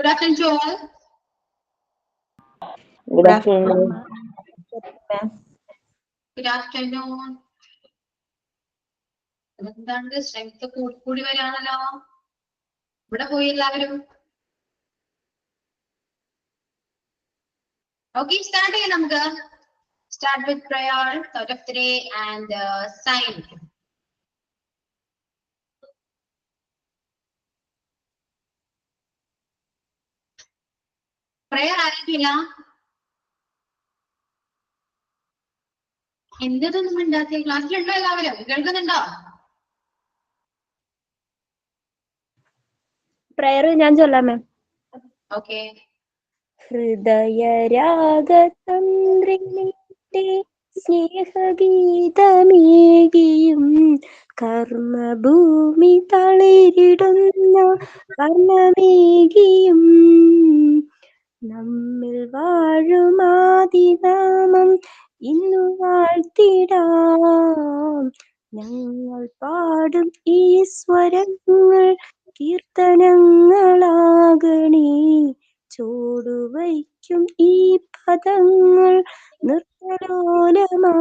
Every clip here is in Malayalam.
Good afternoon to all. Good afternoon. Good afternoon. എന്താണ് സ്ട്രെങ്ത് കൂടി വരികയാണല്ലോ. ഇവിടെ പോയി എല്ലാവരും. Okay, start ചെയ്യാം നമുക്ക്. Start with prayer, thought of the day and sign. Prayer ആരംഭിക്കില്ല. എന്തൊന്നും മിണ്ടാത്ത ക്ലാസ്സിലുണ്ടോ എല്ലാവരും? കേൾക്കുന്നുണ്ടോ? പ്രയർ ഞാൻ ചൊല്ലാം മാം. ഓക്കെ. ഹൃദയരാഗതന്ത്രിനിന്റെ സ്നേഹഗീതമേകിയും കർമ്മഭൂമി തളിരിടുന്ന വർണ്ണമേകിയും നമ്മിൽ വാഴുമാതിനാമം ഇന്നു വാഴ്ത്തിടാം. ഞങ്ങൾ പാടും ഈ സ്വരങ്ങൾ കീർത്തനങ്ങളാകണേ. ചൂടുവയ്ക്കും ഈ പദങ്ങൾ നൃത്തലോലമാകണേ.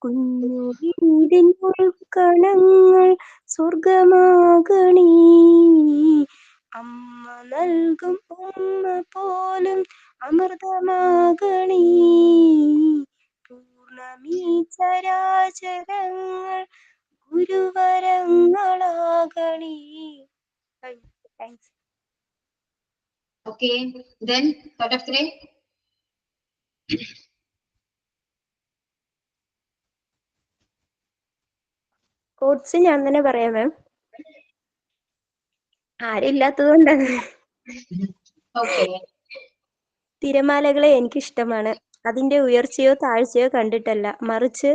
കുഞ്ഞു വീടിൻ ഉൾക്കണങ്ങൾ സ്വർഗമാകണേ. അമ്മ നൽകും ഉമ്മ പോലും അമൃതമാകണേ. പൂർണ്ണമീ ചരാചരങ്ങൾ ഗുരുവരങ്ങളാകണേ. Thanks. Okay, then thought of the day. Coats ഞാൻ തന്നെ പറയാം മാം. ആരില്ലാത്തതുകൊണ്ടാണ്. തിരമാലകളെ എനിക്കിഷ്ടമാണ്. അതിന്റെ ഉയർച്ചയോ താഴ്ചയോ കണ്ടിട്ടല്ല, മറിച്ച്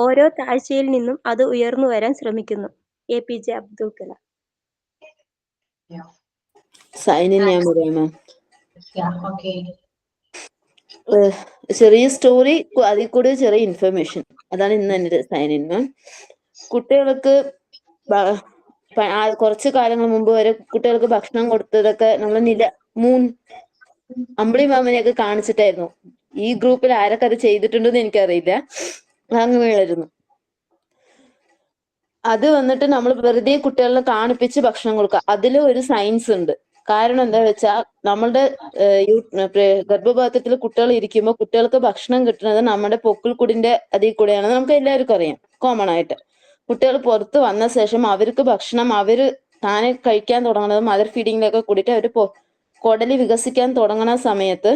ഓരോ താഴ്ചയിൽ നിന്നും അത് ഉയർന്നു വരാൻ ശ്രമിക്കുന്നു. APJ അബ്ദുൽ കലാം. സൈനിൻ ഞാൻ പറയാം മാം. Okay. ചെറിയ സ്റ്റോറി, അതിൽ കൂടി ചെറിയ ഇൻഫർമേഷൻ, അതാണ് ഇന്ന് എൻ്റെ സൈനിൻ മാം. കുട്ടികൾക്ക് കുറച്ച് കാലങ്ങൾ മുമ്പ് വരെ കുട്ടികൾക്ക് ഭക്ഷണം കൊടുത്തതൊക്കെ നമ്മൾ അമ്പിളി മാമനെയൊക്കെ കാണിച്ചിട്ടായിരുന്നു. ഈ ഗ്രൂപ്പിൽ ആരൊക്കെ അത് ചെയ്തിട്ടുണ്ടെന്ന് എനിക്കറിയില്ല. അങ്ങനെയായിരുന്നു. അത് വന്നിട്ട് നമ്മൾ വെറുതെ കുട്ടികളെ കാണിപ്പിച്ച് ഭക്ഷണം കൊടുക്കുക. അതിലും ഒരു സയൻസ് ഉണ്ട്. കാരണം എന്താ വെച്ചാൽ നമ്മളുടെ ഗർഭപാത്രത്തിൽ കുട്ടികൾ ഇരിക്കുമ്പോൾ കുട്ടികൾക്ക് ഭക്ഷണം കിട്ടുന്നത് നമ്മുടെ പൊക്കിൾക്കുടിന്റെ അതിൽ കൂടെയാണെന്ന് നമുക്ക് എല്ലാവർക്കും അറിയാം, കോമൺ ആയിട്ട്. കുട്ടികൾ പുറത്ത് വന്ന ശേഷം അവർക്ക് ഭക്ഷണം അവര് താനെ കഴിക്കാൻ തുടങ്ങുന്നത് മദർ ഫീഡിങ്ങിലൊക്കെ കൂടിയിട്ട് അവർ കുടല് വികസിക്കാൻ തുടങ്ങുന്ന സമയത്ത്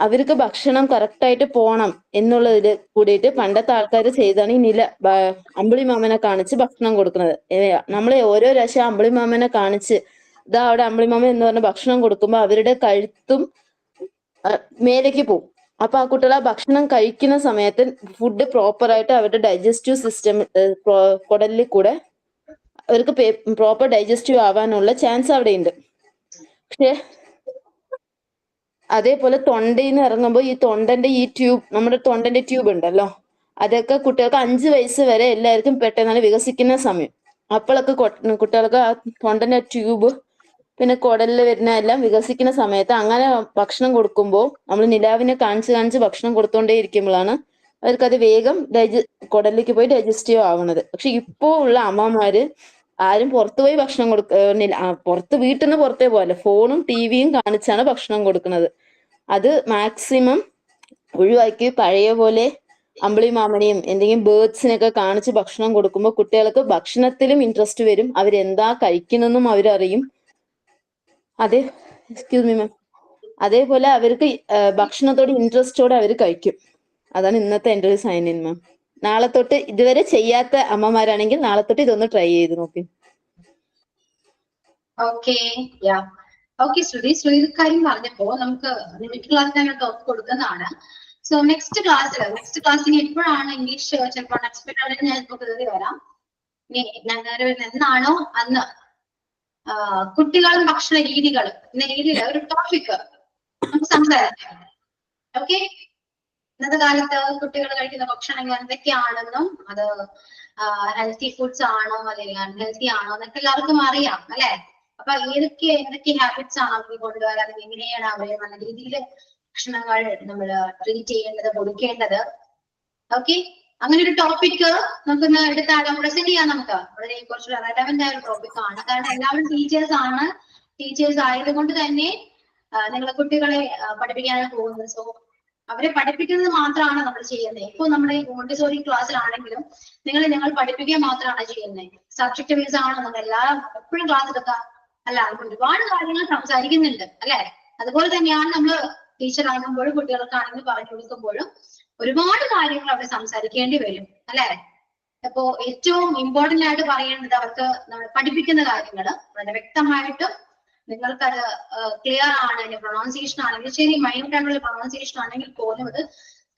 അവർക്ക് ഭക്ഷണം കറക്റ്റായിട്ട് പോണം എന്നുള്ളതിൽ കൂടിയിട്ട് പണ്ടത്തെ ആൾക്കാർ ചെയ്താണ് ഈ അമ്പിളി മാമനെ കാണിച്ച് ഭക്ഷണം കൊടുക്കുന്നത്. നമ്മളെ ഓരോ പ്രാവശ്യം അമ്പിളി മാമനെ കാണിച്ച് ഇതാ അവിടെ അമ്പിളി മാമൻ എന്ന് പറഞ്ഞ ഭക്ഷണം കൊടുക്കുമ്പോൾ അവരുടെ കഴുത്തും മേലേക്ക് പോകും. അപ്പൊ ആ കുട്ടികൾ ആ ഭക്ഷണം കഴിക്കുന്ന സമയത്ത് ഫുഡ് പ്രോപ്പറായിട്ട് അവരുടെ ഡൈജസ്റ്റീവ് സിസ്റ്റം കുടലിൽ കൂടെ അവർക്ക് പ്രോപ്പർ ഡൈജസ്റ്റീവ് ആവാനുള്ള ചാൻസ് അവിടെ ഉണ്ട്. പക്ഷെ അതേപോലെ തൊണ്ടയിൽ നിന്ന് ഇറങ്ങുമ്പോൾ ഈ തൊണ്ടന്റെ ഈ ട്യൂബ്, നമ്മുടെ തൊണ്ടന്റെ ട്യൂബ് ഉണ്ടല്ലോ, അതൊക്കെ കുട്ടികൾക്ക് 5 വയസ്സ് വരെ എല്ലാവർക്കും പെട്ടെന്നാണ് വികസിക്കുന്ന സമയം. അപ്പോഴൊക്കെ കുട്ടികൾക്ക് ആ തൊണ്ടന്റെ ട്യൂബ് പിന്നെ കുടലിൽ വരുന്ന എല്ലാം വികസിക്കുന്ന സമയത്ത് അങ്ങനെ ഭക്ഷണം കൊടുക്കുമ്പോൾ നമ്മൾ നിലാവിനെ കാണിച്ച് ഭക്ഷണം കൊടുത്തോണ്ടേ ഇരിക്കുമ്പോഴാണ് അവർക്കത് വേഗം കുടലിലേക്ക് പോയി ഡൈജസ്റ്റീവ് ആവുന്നത്. പക്ഷെ ഇപ്പോ ഉള്ള അമ്മമാര് ആരും പുറത്തു പോയി ഭക്ഷണം വീട്ടിൽ നിന്ന് പുറത്തേ പോലെ ഫോണും ടിവിയും കാണിച്ചാണ് ഭക്ഷണം കൊടുക്കുന്നത്. അത് മാക്സിമം ഒഴിവാക്കി പഴയ പോലെ അമ്പിളി മാമനെയും എന്തെങ്കിലും ബേർഡ്സിനൊക്കെ കാണിച്ച് ഭക്ഷണം കൊടുക്കുമ്പോൾ കുട്ടികൾക്ക് ഭക്ഷണത്തിലും ഇൻട്രസ്റ്റ് വരും, അവരെന്താ കഴിക്കുന്നെന്നും അവരറിയും. അതേപോലെ അവർക്ക് ഭക്ഷണത്തോട് ഇൻട്രസ്റ്റോടെ അവർ കഴിക്കും. അതാണ് ഇന്നത്തെ എൻ്റെ ഒരു സൈൻ ഇൻ മാം. നാളെ തൊട്ട് ഇതുവരെ ചെയ്യാത്ത അമ്മമാരാണെങ്കിൽ നാളെ തൊട്ട് ഇതൊന്ന് ട്രൈ ചെയ്ത് നോക്കി. ശ്രുതി കാര്യം പറഞ്ഞപ്പോ നമുക്ക് ലിമിറ്റ് ക്ലാസ്സിനകത്ത് കൊടുക്കുന്നതാണ്. സോ നെക്സ്റ്റ് ക്ലാസ്സിന് എപ്പോഴാണ് ഇംഗ്ലീഷ് ചിലപ്പോൾ എക്സ്പെക്ട് ആണെങ്കിൽ ഞാൻ ഇപ്പോൾ കയറി വരാം. ഞാൻ കയറി വരുന്ന എന്നാണോ അന്ന് കുട്ടികളും ഭക്ഷണ രീതികൾ എന്ന രീതിയിൽ ഒരു ടോപ്പിക് നമുക്ക് സംസാരിക്കാം. ഓക്കെ, ഇന്നത്തെ കാലത്ത് കുട്ടികൾ കഴിക്കുന്ന ഭക്ഷണങ്ങൾ എന്തൊക്കെയാണെന്നും അത് ഹെൽത്തി ഫുഡ്സ് ആണോ അല്ലെങ്കിൽ അൺഹെൽത്തി ആണോ എന്നൊക്കെ എല്ലാവർക്കും അറിയാം അല്ലെ. അപ്പൊ എന്തൊക്കെ ഹാബിറ്റ്സ് ആണ് അവർക്ക് കൊണ്ടുവരാൻ, അല്ലെങ്കിൽ എങ്ങനെയാണ് അവരെ നല്ല രീതിയിൽ ഭക്ഷണങ്ങൾ നമ്മൾ ട്രീറ്റ് ചെയ്യേണ്ടത്, കൊടുക്കേണ്ടത്. ഓക്കെ, അങ്ങനെ ഒരു ടോപ്പിക് നമുക്കൊന്ന് എടുത്താലോ, പ്രസന്റ് ചെയ്യാം. നമുക്ക് വളരെ കുറച്ച് റെലവന്റ് ആയ ഒരു ടോപ്പിക് ആണ്. കാരണം എല്ലാവരും ടീച്ചേഴ്സ് ആണ്. ടീച്ചേഴ്സ് ആയതുകൊണ്ട് തന്നെ നിങ്ങളെ കുട്ടികളെ പഠിപ്പിക്കാനാണ് പോകുന്നത്. സോ അവരെ പഠിപ്പിക്കുന്നത് മാത്രമാണ് നമ്മൾ ചെയ്യുന്നത്. ഇപ്പൊ നമ്മുടെ മോണ്ടിസോറി ക്ലാസ്സിലാണെങ്കിലും ഞങ്ങൾ പഠിപ്പിക്കുക മാത്രമാണ് ചെയ്യുന്നത്. സബ്ജക്ട് ബേസ് ആണ് നമ്മൾ എപ്പോഴും ക്ലാസ് എടുക്കുക അല്ല, ഒരുപാട് കാര്യങ്ങൾ സംസാരിക്കുന്നുണ്ട് അല്ലെ. അതുപോലെ തന്നെയാണ് നമ്മൾ ടീച്ചർ ആകുമ്പോഴും കുട്ടികൾക്കാണെങ്കിൽ പറഞ്ഞു കൊടുക്കുമ്പോഴും ഒരുപാട് കാര്യങ്ങൾ അവിടെ സംസാരിക്കേണ്ടി വരും അല്ലെ. അപ്പോ ഏറ്റവും ഇമ്പോർട്ടന്റ് ആയിട്ട് പറയേണ്ടത് അവർക്ക് നമ്മൾ പഠിപ്പിക്കുന്ന കാര്യങ്ങൾ വളരെ വ്യക്തമായിട്ടും നിങ്ങൾക്കത് ക്ലിയർ ആണ്. അതിന്റെ പ്രൊണൗൺസിയേഷൻ ആണെങ്കിൽ ശരി, മൈൻഡ് ആയിട്ടുള്ള പ്രൊണൗൺസിയേഷൻ ആണെങ്കിൽ പോലും അത്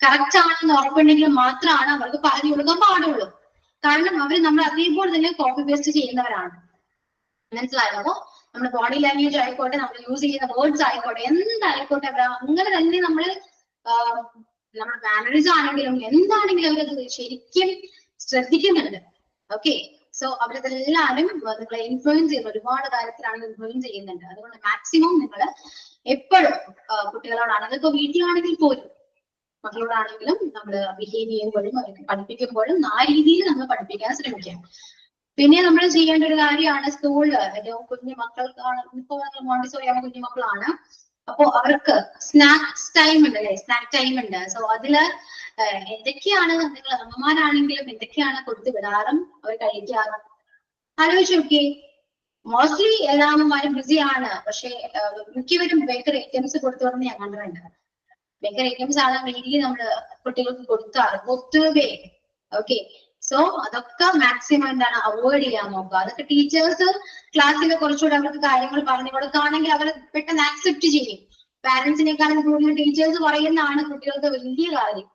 കറക്റ്റ് ആണെന്ന് ഉറപ്പുണ്ടെങ്കിൽ മാത്രമാണ് അവർക്ക് പറഞ്ഞു കൊടുക്കാൻ പാടുള്ളൂ. കാരണം അവർ നമ്മൾ അതേപോലെ തന്നെ കോപ്പി പേസ്റ്റ് ചെയ്യുന്നവരാണ്. മനസ്സിലായോ? നമ്മുടെ ബോഡി ലാംഗ്വേജ് ആയിക്കോട്ടെ, നമ്മൾ യൂസ് ചെയ്യുന്ന വേർഡ്സ് ആയിക്കോട്ടെ, എന്തായിക്കോട്ടെ, അങ്ങനെ തന്നെ നമ്മുടെ മാനറിസം ആണെങ്കിലും എന്താണെങ്കിലും അവരത് ശരിക്കും ശ്രദ്ധിക്കുന്നുണ്ട്. ഓക്കെ, സോ അവരതെല്ലാവരും നിങ്ങളെ ഇൻഫ്ലുവൻസ് ചെയ്യുന്ന ഒരുപാട് കാര്യത്തിലാണ് ഇൻഫ്ലുവൻസ് ചെയ്യുന്നുണ്ട്. അതുകൊണ്ട് മാക്സിമം നിങ്ങൾ എപ്പോഴും കുട്ടികളോടാണെങ്കിൽ, ഇപ്പൊ വീട്ടിലാണെങ്കിൽ പോലും മക്കളോടാണെങ്കിലും നമ്മൾ ബിഹേവ് ചെയ്യുമ്പോഴും അവർക്ക് പഠിപ്പിക്കുമ്പോഴും ആ രീതിയിൽ നമ്മൾ പഠിപ്പിക്കാൻ ശ്രമിക്കാം. പിന്നെ നമ്മൾ ചെയ്യേണ്ട ഒരു കാര്യമാണ് സ്കൂളിൽ ഏറ്റവും കുഞ്ഞു മക്കൾക്കാണ്, ഇപ്പൊ മോണ്ടിസോറി ആവുന്ന കുഞ്ഞു മക്കളാണ്. അപ്പോ അവർക്ക് സ്നാക്സ് ടൈം ഉണ്ട് അല്ലെ, സ്നാക്ക് ടൈം ഉണ്ട്. സോ അതില് എന്തൊക്കെയാണ് നിങ്ങൾ അമ്മമാരാണെങ്കിലും എന്തൊക്കെയാണ് കൊടുത്തു വിടാറും അവർ കഴിക്കാറും ആലോചിച്ച് നോക്കിയേ. മോസ്റ്റ്ലി എല്ലാ അമ്മമാരും ബിസിയാണ്. പക്ഷെ മിക്കവരും ബേക്കറി ഐറ്റംസ് കൊടുത്തു വിടുന്ന ഞാൻ കണ്ടിട്ടുണ്ട്. ബേക്കറി ഐറ്റംസ് ആണ് മെയിൻലി നമ്മൾ കുട്ടികൾക്ക് കൊടുക്കാറ് പൊതുവേ. ഓക്കെ, സോ അതൊക്കെ മാക്സിമം എന്താണ് അവോയ്ഡ് ചെയ്യാൻ നോക്കുക. അതൊക്കെ ടീച്ചേഴ്സ് ക്ലാസ്സിൽ കുറച്ചുകൂടെ അവർക്ക് കാര്യങ്ങൾ പറഞ്ഞു കൊടുക്കുകയാണെങ്കിൽ അവർ പെട്ടെന്ന് ആക്സെപ്റ്റ് ചെയ്യും. പാരന്റ്സിനേക്കാളും കൂടുതൽ ടീച്ചേഴ്സ് പറയുന്നതാണ് കുട്ടികൾക്ക് വലിയ കാര്യം.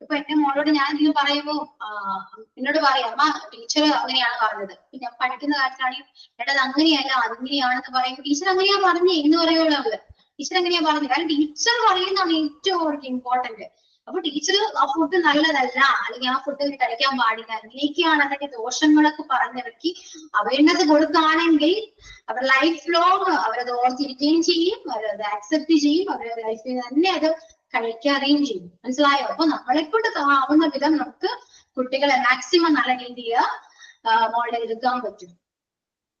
ഇപ്പൊ എന്റെ മോളോട് ഞാൻ ഇത് പറയുമ്പോ എന്നോട് പറയാം, അമ്മ ടീച്ചർ അങ്ങനെയാണ് പറഞ്ഞത്. ഞാൻ പഠിക്കുന്ന കാര്യത്തിലാണെങ്കിൽ എടാ അങ്ങനെയല്ല അതിങ്ങനെയാണെന്ന് പറയുമ്പോൾ ടീച്ചർ അങ്ങനെയാ പറഞ്ഞേ എന്ന് പറയുള്ളൂ. അവള് ടീച്ചർ എങ്ങനെയാ പറഞ്ഞത്? കാരണം ടീച്ചർ പറയുന്നതാണ് ഏറ്റവും അവർക്ക് ഇമ്പോർട്ടന്റ്. അപ്പൊ ടീച്ചർ ആ ഫുഡ് നല്ലതല്ല അല്ലെങ്കിൽ ആ ഫുഡ് കഴിക്കാൻ പാടില്ല അങ്ങനെയൊക്കെയാണ് അതിന്റെ ദോഷങ്ങളൊക്കെ പറഞ്ഞിറക്കി അവയർനെസ് കൊടുക്കുകയാണെങ്കിൽ അവർ ലൈഫ് ലോങ് അവരത് ഓർത്തിരിക്കുകയും ചെയ്യും, അവരത് ആക്സെപ്റ്റ് ചെയ്യും, അവരുടെ ലൈഫിൽ തന്നെ അത് കഴിക്കാതെയും ചെയ്യും. മനസ്സിലായോ? അപ്പൊ നമ്മളെക്കൊണ്ട് ആവുന്ന വിധം നമുക്ക് കുട്ടികളെ മാക്സിമം നല്ല രീതിയിൽ മോൾഡ് എടുക്കാൻ പറ്റും.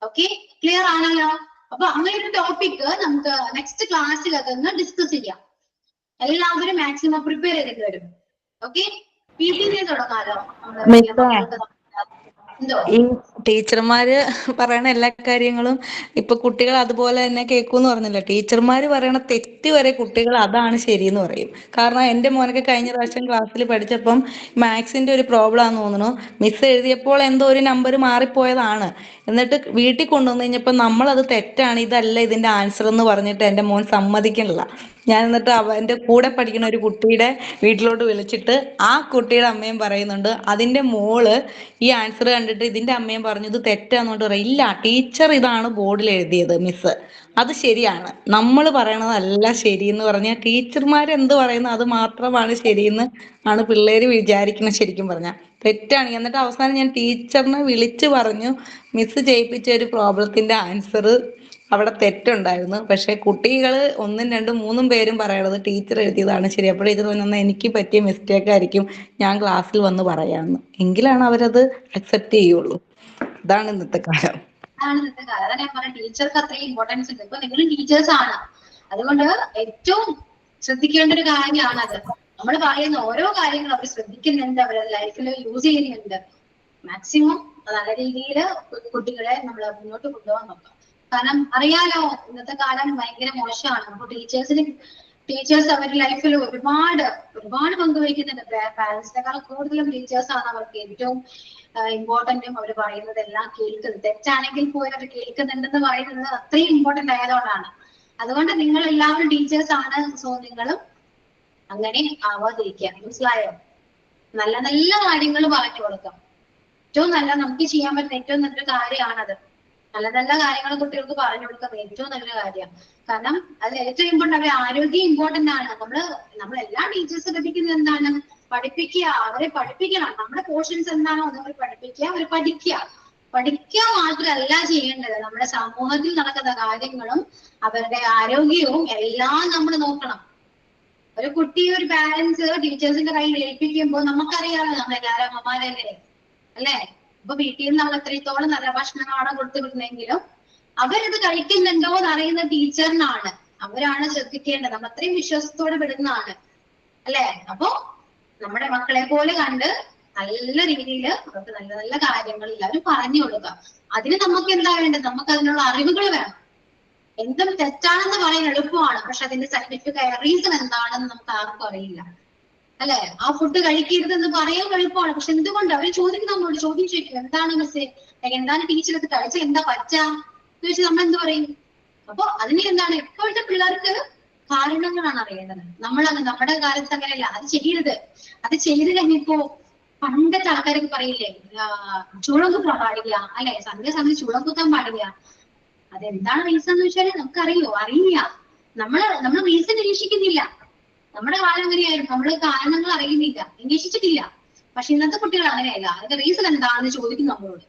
ഓക്കെ, ക്ലിയർ ആണല്ലോ? അപ്പൊ അങ്ങനെ ഒരു ടോപ്പിക് നമുക്ക് നെക്സ്റ്റ് ക്ലാസ്സിൽ അതൊന്ന് ഡിസ്കസ് ചെയ്യാം. എല്ലാവരും മാക്സിമം പ്രിപ്പയർ ചെയ്തിട്ട് വരും. ഓക്കെ, വീട്ടിൽ തുടങ്ങാലോ. ഈ ടീച്ചർമാര് പറയണ എല്ലാ കാര്യങ്ങളും ഇപ്പൊ കുട്ടികൾ അതുപോലെ തന്നെ കേൾക്കൂന്ന് പറഞ്ഞല്ലോ. ടീച്ചർമാര് പറയണ തെറ്റ് വരെ കുട്ടികൾ അതാണ് ശരിയെന്ന് പറയും. കാരണം എന്റെ മോനൊക്കെ കഴിഞ്ഞ പ്രാവശ്യം ക്ലാസ്സിൽ പഠിച്ചപ്പം മാത്സിന്റെ ഒരു പ്രോബ്ലം ആണെന്ന് തോന്നുന്നു. മിസ് എഴുതിയപ്പോൾ എന്തോ ഒരു നമ്പർ മാറിപ്പോയതാണ്. എന്നിട്ട് വീട്ടിൽ കൊണ്ടുവന്നു കഴിഞ്ഞപ്പോൾ നമ്മളത് തെറ്റാണ്, ഇതല്ല ഇതിന്റെ ആൻസർ എന്ന് പറഞ്ഞിട്ട് എന്റെ മോൻ സമ്മതിക്കണില്ല. ഞാൻ എന്നിട്ട് അവന്റെ കൂടെ പഠിക്കുന്ന ഒരു കുട്ടിയുടെ വീട്ടിലോട്ട് വിളിച്ചിട്ട് ആ കുട്ടിയുടെ അമ്മയും പറയുന്നുണ്ട്, അതിന്റെ മോള് ഈ ആൻസർ കണ്ടിട്ട് ഇതിന്റെ അമ്മയും പറഞ്ഞു ഇത് തെറ്റാന്നോട്ട് പറയും. ഇല്ല, ടീച്ചർ ഇതാണ് ബോർഡിൽ എഴുതിയത് മിസ്, അത് ശരിയാണ്, നമ്മൾ പറയണതല്ല ശരിയെന്ന് പറഞ്ഞാൽ ടീച്ചർമാർ എന്ത് പറയുന്നു അത് മാത്രമാണ് ശരിയെന്ന് ആണ് പിള്ളേര് വിചാരിക്കുന്നത്. ശരിക്കും പറഞ്ഞാൽ തെറ്റാണ്. എന്നിട്ട് അവസാനം ഞാൻ ടീച്ചറിനെ വിളിച്ചു പറഞ്ഞു, മിസ് ചെയ്യിപ്പിച്ച ഒരു പ്രോബ്ലത്തിന്റെ ആൻസർ അവിടെ തെറ്റുണ്ടായിരുന്നു. പക്ഷെ കുട്ടികൾ ഒന്നും രണ്ടും മൂന്നും പേരും പറയണത് ടീച്ചർ എഴുതിയതാണ് ശരി. അപ്പോൾ ടീച്ചർ പറഞ്ഞാൽ എനിക്ക് പറ്റിയ മിസ്റ്റേക്ക് ആയിരിക്കും, ഞാൻ ക്ലാസ്സിൽ വന്ന് പറയാമെന്ന്. എങ്കിലാണ് അവരത് അക്സെപ്റ്റ് ചെയ്യുള്ളൂ. അതാണ് ഇന്നത്തെ കാലം. അതാണ് ഞാൻ പറഞ്ഞ ടീച്ചർക്ക് അത്രയും ഇമ്പോർട്ടൻസ് ഉണ്ട്. ഇപ്പൊ നിങ്ങളും ടീച്ചേഴ്സ് ആണ്, അതുകൊണ്ട് ഏറ്റവും ശ്രദ്ധിക്കേണ്ട ഒരു കാര്യമാണ് അത്. നമ്മൾ പറയുന്ന ഓരോ കാര്യങ്ങളും അവർ ശ്രദ്ധിക്കുന്നുണ്ട്, അവരുടെ ലൈഫിൽ യൂസ് ചെയ്യുന്നുണ്ട്. മാക്സിമം നല്ല രീതിയിൽ കുട്ടികളെ നമ്മൾ മുന്നോട്ട് കൊണ്ടുപോകാൻ നോക്കാം. കാരണം അറിയാലോ ഇന്നത്തെ കാലം ഭയങ്കര മോശമാണ്. അപ്പൊ ടീച്ചേഴ്സ് അവരുടെ ലൈഫിൽ ഒരുപാട് പങ്കുവയ്ക്കുന്നുണ്ട്. പാരന്റ്സിനെക്കാൾ കൂടുതലും ടീച്ചേഴ്സ് ആണ് അവർക്ക് ഏറ്റവും ഇമ്പോർട്ടന്റും. അവർ പറയുന്നതെല്ലാം കേൾക്കുന്നത് തെറ്റാണെങ്കിൽ പോലും അവർ കേൾക്കുന്നുണ്ടെന്ന് പറയുന്നത് അത്രയും ഇമ്പോർട്ടന്റ് ആയതുകൊണ്ടാണ്. അതുകൊണ്ട് നിങ്ങൾ എല്ലാവരും ടീച്ചേഴ്സ് ആണ്. സോ നിങ്ങളും അങ്ങനെ ആവാതിരിക്കുക. മനസ്സിലായോ? നല്ല നല്ല കാര്യങ്ങൾ പറഞ്ഞു കൊടുക്കാം. ഏറ്റവും നല്ല നമുക്ക് ചെയ്യാൻ പറ്റുന്ന ഏറ്റവും നല്ലൊരു കാര്യമാണത്. നല്ല നല്ല കാര്യങ്ങൾ കുട്ടികൾക്ക് പറഞ്ഞു കൊടുക്കുന്നത് ഏറ്റവും നല്ലൊരു കാര്യമാണ്. കാരണം അത് ഏറ്റവും ഇമ്പോർട്ടന്റ്. അവരുടെ ആരോഗ്യം ഇമ്പോർട്ടന്റ് ആണ്. നമ്മൾ എല്ലാ ടീച്ചേഴ്സ് ലഭിക്കുന്നത് എന്താണ്? പഠിപ്പിക്കുക, അവരെ പഠിപ്പിക്കണം. നമ്മുടെ പോർഷൻസ് എന്താണോ അത് അവർ പഠിപ്പിക്കുക, അവർ പഠിക്കുക മാത്രമല്ല ചെയ്യേണ്ടത്, നമ്മുടെ സമൂഹത്തിൽ നടക്കുന്ന കാര്യങ്ങളും അവരുടെ ആരോഗ്യവും എല്ലാം നമ്മൾ നോക്കണം. ഒരു കുട്ടി ഒരു പാരന്റ്സ് ടീച്ചേഴ്സിന്റെ കയ്യിൽ ഏൽപ്പിക്കുമ്പോൾ നമുക്കറിയാമല്ലോ, നമ്മളെല്ലാവരും അമ്മമാരല്ലേ അല്ലെ. ഇപ്പൊ വീട്ടിൽ നിന്ന് നമ്മൾ എത്രത്തോളം നല്ല ഭക്ഷണങ്ങളാണ് കൊടുത്തു വിടുന്നെങ്കിലും അവരത് കഴിക്കുന്നുണ്ടോ എന്ന് അറിയുന്ന ടീച്ചറിനാണ്, അവരാണ് ശ്രദ്ധിക്കേണ്ടത്. നമ്മൾ അത്രയും വിശ്വാസത്തോടെ വിടുന്നതാണ് അല്ലെ. അപ്പോ നമ്മുടെ മക്കളെ പോലെ കണ്ട് നല്ല രീതിയിൽ അവർക്ക് നല്ല നല്ല കാര്യങ്ങൾ എല്ലാവരും പറഞ്ഞു കൊടുക്കുക. അതിന് നമുക്ക് എന്താ വേണ്ടത്? നമുക്ക് അതിനുള്ള അറിവുകൾ വേണം. എന്തും തെറ്റാണെന്ന് പറയാൻ എളുപ്പമാണ്, പക്ഷെ അതിന്റെ സയന്റിഫിക് റീസൺ എന്താണെന്ന് നമുക്ക് ആർക്കും അറിയില്ല അല്ലെ. ആ ഫുഡ് കഴിക്കരുതെന്ന് പറയാൻ എളുപ്പമാണ്, പക്ഷെ എന്തുകൊണ്ട് അവർ ചോദിക്കും, നമ്മളോട് ചോദ്യം ചോദിക്കും, എന്താണ് മിസ്സേ, എന്താണ് ടീച്ചർ ഇത് കഴിച്ചാൽ എന്താ പറ്റാ എന്ന് വെച്ചാൽ നമ്മൾ എന്ത് പറയും? അപ്പൊ അതിന് എന്താണ്, ഇപ്പോഴത്തെ പിള്ളേർക്ക് കാരണങ്ങളാണ് അറിയേണ്ടത്. നമ്മുടെ കാലത്ത് അങ്ങനെയല്ല, അത് ചെയ്ത് കഴിഞ്ഞപ്പോ പണ്ടത്തെ ആൾക്കാരൊക്കെ പറയില്ലേ, ചൂളം കുത്താൻ പാടില്ല അല്ലെ, സന്ധ്യ ചൂളം കുത്താൻ പാടില്ല. അതെന്താണ് റീസൺ എന്ന് വെച്ചാല് അറിയില്ല. നമ്മൾ റീസൺ നിരീക്ഷിക്കുന്നില്ല. നമ്മുടെ കാലം അങ്ങനെയായിരുന്നു, നമ്മള് കാരണങ്ങൾ അറിയുന്നില്ല, അന്വേഷിച്ചിട്ടില്ല. പക്ഷെ ഇന്നത്തെ കുട്ടികൾ അങ്ങനെയല്ല. അതിന്റെ റീസൺ എന്താണെന്ന് ചോദിക്കും നമ്മളോട്.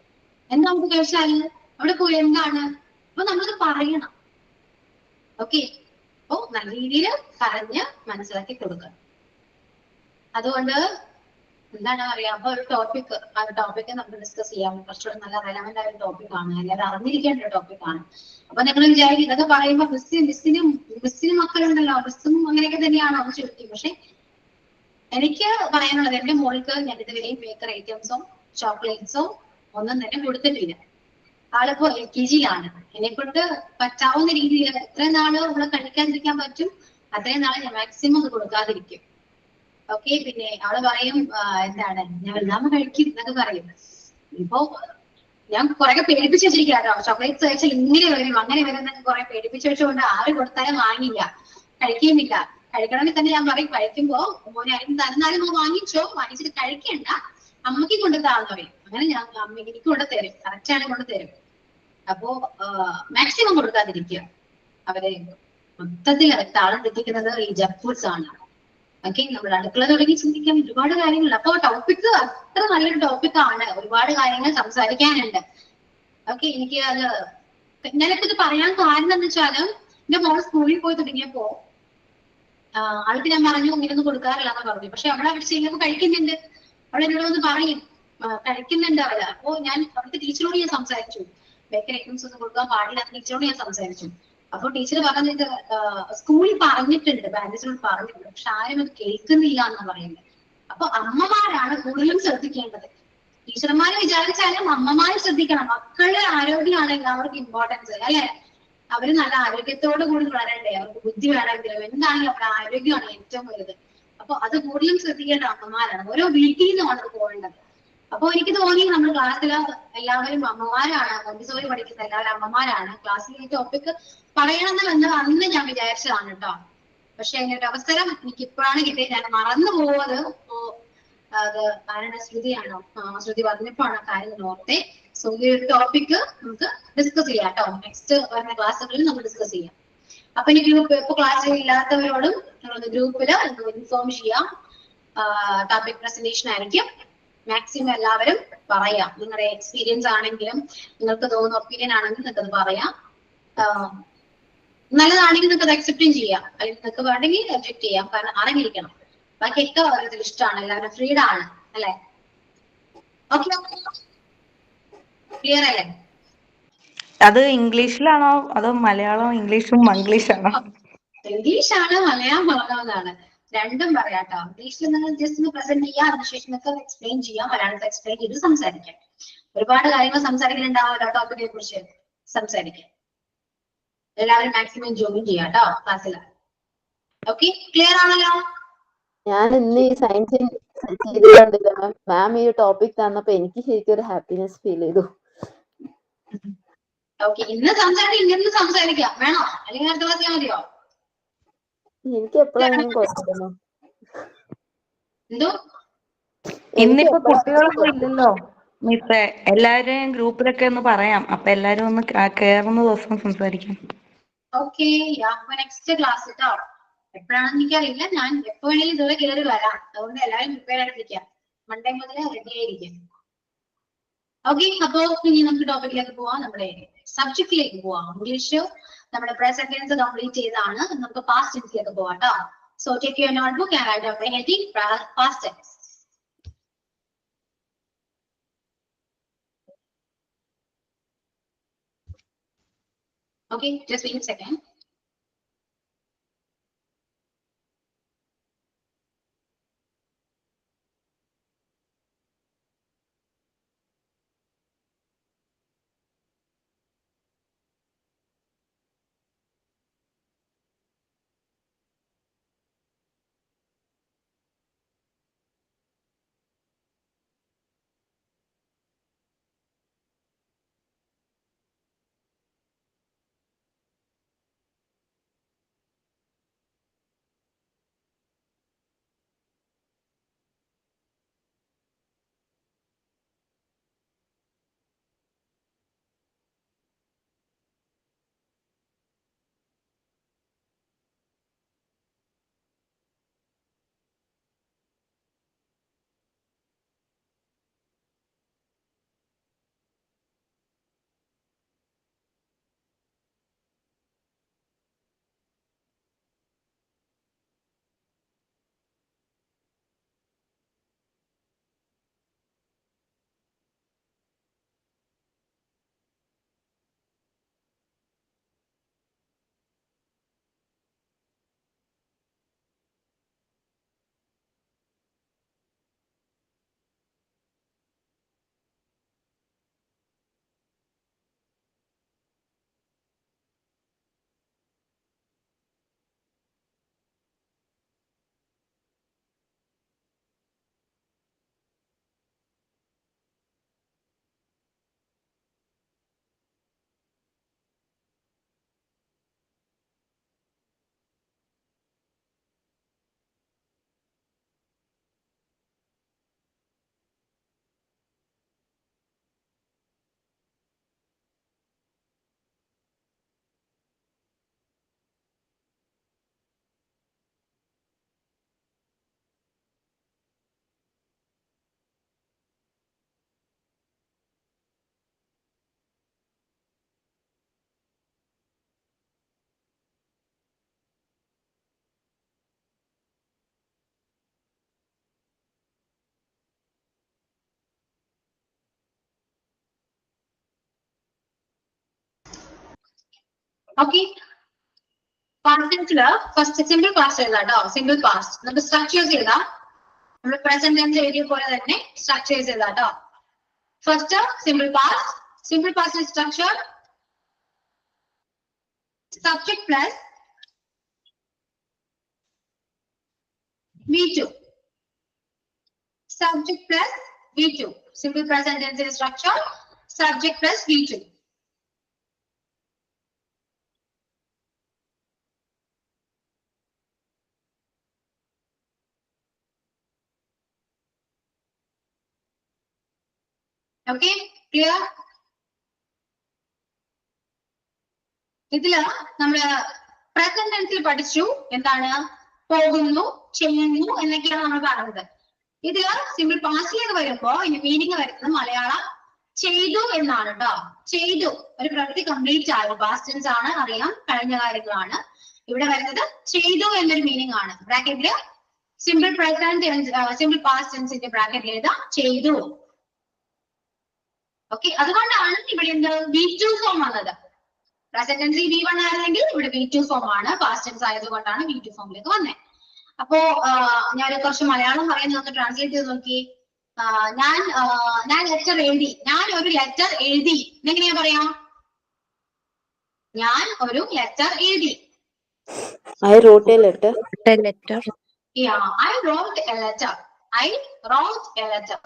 എന്താ നമുക്ക് കഴിച്ചാല് അവിടെ പോയി എന്താണ്, അപ്പൊ നമ്മളത് പറയണം. ഓക്കെ, അപ്പൊ നല്ല രീതിയിൽ പറഞ്ഞ് മനസ്സിലാക്കി കൊടുക്കുക. അതുകൊണ്ട് എന്താണ് പറയാ, അപ്പൊ ഒരു ടോപ്പിക്ക് നമുക്ക് ഡിസ്കസ് ചെയ്യാം. കുറച്ചുകൂടെ നല്ല റെലവന്റ് ആയ ഒരു ടോപ്പിക്കാണ്, എല്ലാവരും അറിഞ്ഞിരിക്കേണ്ട ഒരു ടോപ്പിക്കാണ്. അപ്പൊ നിങ്ങൾ വിചാരിക്കും ഇതൊക്കെ പറയുമ്പോ മിസ്സിന് മക്കളുണ്ടല്ലോ, മിസ്സും അങ്ങനെയൊക്കെ തന്നെയാണോ എന്ന് ചോദിക്കും. പക്ഷെ എനിക്ക് പറയാനുള്ളത്, എന്റെ മോൾക്ക് ഞാൻ ഇതുവരെയും ബേക്കറി ഐറ്റംസോ ചോക്ലേറ്റ്സോ ഒന്നും തന്നെ കൊടുത്തിട്ടില്ല. ആളിപ്പോ LKG-യിലാണ്. എന്നെ കൊണ്ട് പറ്റാവുന്ന രീതിയിൽ എത്രയും നാള് അവളെ കഴിക്കാതിരിക്കാൻ പറ്റും അത്രയും നാളെ ഞാൻ മാക്സിമം അത് കൊടുക്കാതിരിക്കും. ഓക്കെ, പിന്നെ അവള് പറയും എന്താണ്, ഞാൻ വല്ലാമ കഴിക്കും എന്നൊക്കെ പറയും. ഇപ്പൊ ഞാൻ കുറെ പേടിപ്പിച്ച് വെച്ചിരിക്കുക കേട്ടോ, ചോക്ലേറ്റ്സ് കഴിച്ചാൽ ഇങ്ങനെ വരും അങ്ങനെ വരും എന്നൊക്കെ കുറെ പേടിപ്പിച്ച് വെച്ചുകൊണ്ട് ആര് കൊടുത്താലും വാങ്ങില്ല, കഴിക്കുന്നില്ല. കഴിക്കണമെങ്കിൽ തന്നെ ഞാൻ പറയും, കഴിക്കുമ്പോ മോനെ തന്നാലും വാങ്ങിച്ചിട്ട് കഴിക്കണ്ട, അമ്മയ്ക്ക് കൊണ്ടുതാന്ന് പറയും. അങ്ങനെ ഞാൻ അമ്മയ്ക്ക് എനിക്ക് കൊണ്ടുതരും, കറക്റ്റാണ് കൊണ്ടുതരും. അപ്പോ മാക്സിമം കൊടുക്കാതിരിക്കുക. അവരെ മൊത്തത്തിൽ താളം തെറ്റിക്കുന്നത് ഈ ജങ്ക് ഫുഡ്സ് ആണ്. ഓക്കെ, നമ്മൾ അടുക്കള തുടങ്ങി ചിന്തിക്കാൻ ഒരുപാട് കാര്യങ്ങളുണ്ട്. അപ്പൊ ടോപ്പിക്ക് അത്ര നല്ലൊരു ടോപ്പിക്കാണ്, ഒരുപാട് കാര്യങ്ങൾ സംസാരിക്കാനുണ്ട്. ഓക്കെ, എനിക്ക് ഞാനിപ്പോ ഇത് പറയാൻ കാരണം എന്ന് വെച്ചാല്, എന്റെ മോൾ സ്കൂളിൽ പോയി തുടങ്ങിയപ്പോ ആൾക്ക് ഞാൻ പറഞ്ഞു ഇങ്ങനൊന്നും കൊടുക്കാറില്ല എന്ന് പറഞ്ഞു. പക്ഷെ അവളെ അവിടെ ചെയ്യുമ്പോൾ കഴിക്കുന്നുണ്ട്. അവൾ എന്നോട് ഒന്ന് പറയും കഴിക്കുന്നുണ്ട് അവള്. അപ്പോ ഞാൻ അവിടുത്തെ ടീച്ചറോട് ഞാൻ സംസാരിച്ചു, ബേക്കറി ഐറ്റംസ് ഒന്നും കൊടുക്കാൻ പാടില്ല എന്ന് ടീച്ചറോട് ഞാൻ സംസാരിച്ചു. അപ്പൊ ടീച്ചർ പറഞ്ഞത് സ്കൂളിൽ പറഞ്ഞിട്ടുണ്ട്, പാരന്റ്സിനോട് പറഞ്ഞിട്ടുണ്ട്, പക്ഷെ ആരും അത് കേൾക്കുന്നില്ല എന്ന് പറയുന്നത്. അപ്പൊ അമ്മമാരാണ് കൂടുതലും ശ്രദ്ധിക്കേണ്ടത്. ടീച്ചർമാര് വിചാരിച്ചാലും അമ്മമാര് ശ്രദ്ധിക്കണം. മക്കളുടെ ആരോഗ്യമാണ് എല്ലാവർക്കും ഇമ്പോർട്ടൻസ് അല്ലെ. അവര് നല്ല ആരോഗ്യത്തോടു കൂടി വളരണ്ടേ, അവർക്ക് ബുദ്ധി വേണമെങ്കിലും എന്താണെങ്കിലും അവരുടെ ആരോഗ്യമാണ് ഏറ്റവും വലുത്. അപ്പൊ അത് കൂടുതലും ശ്രദ്ധിക്കേണ്ട അമ്മമാരാണ്, ഓരോ വീട്ടിൽ നിന്നുമാണ് അത് പോകേണ്ടത്. അപ്പൊ എനിക്ക് തോന്നി നമ്മൾ ക്ലാസ്സിൽ എല്ലാവരും അമ്മമാരാണ്, മോണ്ടിസോറി പഠിക്കുന്ന എല്ലാവരും അമ്മമാരാണ്. ക്ലാസ്സിൽ ഈ ടോപ്പിക് പറയണമെന്ന് അന്ന് ഞാൻ വിചാരിച്ചതാണ് കേട്ടോ. പക്ഷെ അതിന്റെ ഒരു അവസരം എനിക്ക് ഇപ്പോഴാണ് കിട്ടിയത്, ഞാൻ മറന്നു പോവത്. അത് ആരുടെ ശ്രുതിയാണോ, ശ്രുതി പറഞ്ഞപ്പോഴാണ് കാര്യം ഓർത്തെ. സോ ഈ ഒരു ടോപ്പിക് നമുക്ക് ഡിസ്കസ് ചെയ്യാം കേട്ടോ, നെക്സ്റ്റ് വരുന്ന ക്ലാസ്സുകളിൽ നമുക്ക് ഡിസ്കസ് ചെയ്യാം. അപ്പൊ ഇനി ഇപ്പൊ ക്ലാസ്സിൽ ഇല്ലാത്തവരോടും ഗ്രൂപ്പില് ഇൻഫോം ചെയ്യാം. ടോപ്പിക് പ്രസന്റേഷൻ ആയിരിക്കും. മാക്സിമം എല്ലാവരും പറയാം, നിങ്ങളുടെ എക്സ്പീരിയൻസ് ആണെങ്കിലും നിങ്ങൾക്ക് തോന്നുന്ന ഒപ്പീനിയൻ ആണെങ്കിലും നിങ്ങൾക്ക് അത് പറയാം. നല്ലതാണെങ്കിൽ നിങ്ങൾക്ക് അത് അക്സെപ്റ്റും ചെയ്യാം, അല്ലെങ്കിൽ നിങ്ങൾക്ക് വേണമെങ്കിൽ റിജക്ട് ചെയ്യാം. കാരണം അറിഞ്ഞിരിക്കണം, ബാക്കിയൊക്കെ ഓരോരുത്തർ ഇഷ്ടമാണ്, എല്ലാവരും ഫ്രീഡം ആണ് അല്ലെ. ഓക്കെ, ക്ലിയർ അല്ലേ? അത് ഇംഗ്ലീഷിലാണോ അതോ മലയാളം ഇംഗ്ലീഷും മംഗ്ലീഷാണോ? ഇംഗ്ലീഷാണ്, മലയാളമാണ്, രണ്ടും പറയാട്ടോ. ഇംഗ്ലീഷിൽ നിങ്ങൾ ജസ്റ്റ് ഒന്ന് പ്രസന്റ് ചെയ്യാം, അതിനുശേഷം നിങ്ങൾക്ക് എക്സ്പ്ലെയിൻ ചെയ്യാം, മലയാളത്തിൽ എക്സ്പ്ലെയിൻ ചെയ്ത് സംസാരിക്കാം. ഒരുപാട് കാര്യങ്ങൾ സംസാരിക്കുന്നുണ്ടാവുമല്ലോ ടോപ്പിക്കിനെ കുറിച്ച് സംസാരിക്കാം. എല്ലാവരും മാക്സിമം ജോയിൻ ചെയ്യാം കേട്ടോ ക്ലാസ്സിൽ. ഓക്കെ, ക്ലിയർ ആണല്ലോ? ഞാൻ ഇന്ന് ഈ സയൻസ് ചെയ്തിട്ടുണ്ടല്ലോ മാം, ഈ ടോപ്പിക് തന്നപ്പോ എനിക്ക് ശരിക്കും ഒരു ഹാപ്പിനെസ് ഫീൽ ചെയ്തു. ഓക്കെ, ഇന്ന് സംസാരിക്കാം വേണോ, അല്ലെങ്കിൽ അടുത്ത ക്ലാസ് മതിയോ? എനിക്ക് എപ്പോഴാണെങ്കിലും കുഴപ്പമില്ലല്ലോ. എന്തോ ഇന്നിപ്പോ കുട്ടികളൊന്നും ഇല്ലല്ലോ മിസ്സേ, എല്ലാവരെയും ഗ്രൂപ്പിലൊക്കെ ഒന്ന് പറയാം, അപ്പൊ എല്ലാരും ഒന്ന് കേറുന്ന ദിവസം സംസാരിക്കാം. ഓക്കെ, നെക്സ്റ്റ് ക്ലാസ് കേട്ടോ. എപ്പോഴാണെന്ന് എനിക്കറിയില്ല. ഞാൻ എപ്പോ വേണേലും ഇതുവരെ കയറി വരാം. അതുകൊണ്ട് എല്ലാവരും പ്രിപ്പയർ ആയിട്ടിരിക്കാം. മൺഡേ മുതലേ റെഡി ആയിരിക്കും. ഓക്കെ, അപ്പോ ഇനി നമുക്ക് ടോപ്പിക്കിലേക്ക് പോവാം. നമ്മുടെ സബ്ജക്റ്റിലേക്ക് പോവാം. ഇംഗ്ലീഷ് നമ്മുടെ പ്രസന്റ് ടെൻസ് കംപ്ലീറ്റ് ചെയ്താണ്. നമുക്ക് പാസ്റ്റ് ടെൻസിലേക്ക് പോവാം കേട്ടോ. So take your notebook and write down the heading past tense. Okay, just wait a second. Okay. Past tense first simple past എഴുതാട്ടോ. സിമ്പിൾ പാസ്റ്റ് നമുക്ക് സ്ട്രക്ചേഴ്സ് എഴുതാം. നമ്മൾ പ്രസന്റ് ടെൻസ് എഴുതിയ പോലെ തന്നെ സ്ട്രക്ചേഴ്സ് എഴുതാട്ടോ. First simple past. Simple past structure subject plus V2. Subject plus V2. Simple present tense structure. Subject plus V2. Okay, clear? ഇതില് നമ്മള് പ്രസന്റ് ടെൻസിൽ പഠിച്ചു എന്താണ് പോകുന്നു, ചെയ്യുന്നു എന്നൊക്കെയാണ് നമ്മൾ പറഞ്ഞത്. ഇതില് സിമ്പിൾ പാസ്റ്റിലേക്ക് വരുമ്പോ ഇതിന്റെ മീനിങ് വരുന്നത് മലയാളം ചെയ്തു എന്നാണ് കേട്ടോ. ചെയ്തു, ഒരു പ്രവൃത്തി കംപ്ലീറ്റ് ആയി. പാസ്റ്റ് ടെൻസ് ആണ്, അറിയാം, കഴിഞ്ഞ കാര്യങ്ങളാണ്. ഇവിടെ വരുന്നത് ചെയ്തു എന്നൊരു മീനിങ് ആണ്. ബ്രാക്കറ്റില് സിമ്പിൾ പ്രസന്റ് സിമ്പിൾ പാസ്റ്റ് ടെൻസിന്റെ ബ്രാക്കറ്റിൽ എഴുതാം ചെയ്തു. ഓക്കെ, അതുകൊണ്ടാണ് ഇവിടെ എന്ത് V2 ഫോം വന്നത്. പ്രസന്റ് ടെൻസിൽ V1 ആയിരുന്നെങ്കിൽ ഇവിടെ V2 ഫോം ആണ്. പാസ്റ്റ് ടെൻസ് ആയതുകൊണ്ടാണ് V2 ഫോമിലേക്ക് വന്നത്. അപ്പോ ഞാൻ കുറച്ച് മലയാളം പറയുന്നത് ട്രാൻസ്ലേറ്റ് ചെയ്ത് നോക്കി. ഞാൻ ലെറ്റർ എഴുതി. ഞാൻ ഒരു ലെറ്റർ എഴുതി. എങ്ങനെയാ പറയാ? ഞാൻ ഒരു ലെറ്റർ എഴുതി. I wrote a letter. Yeah, I wrote a letter. I wrote a letter.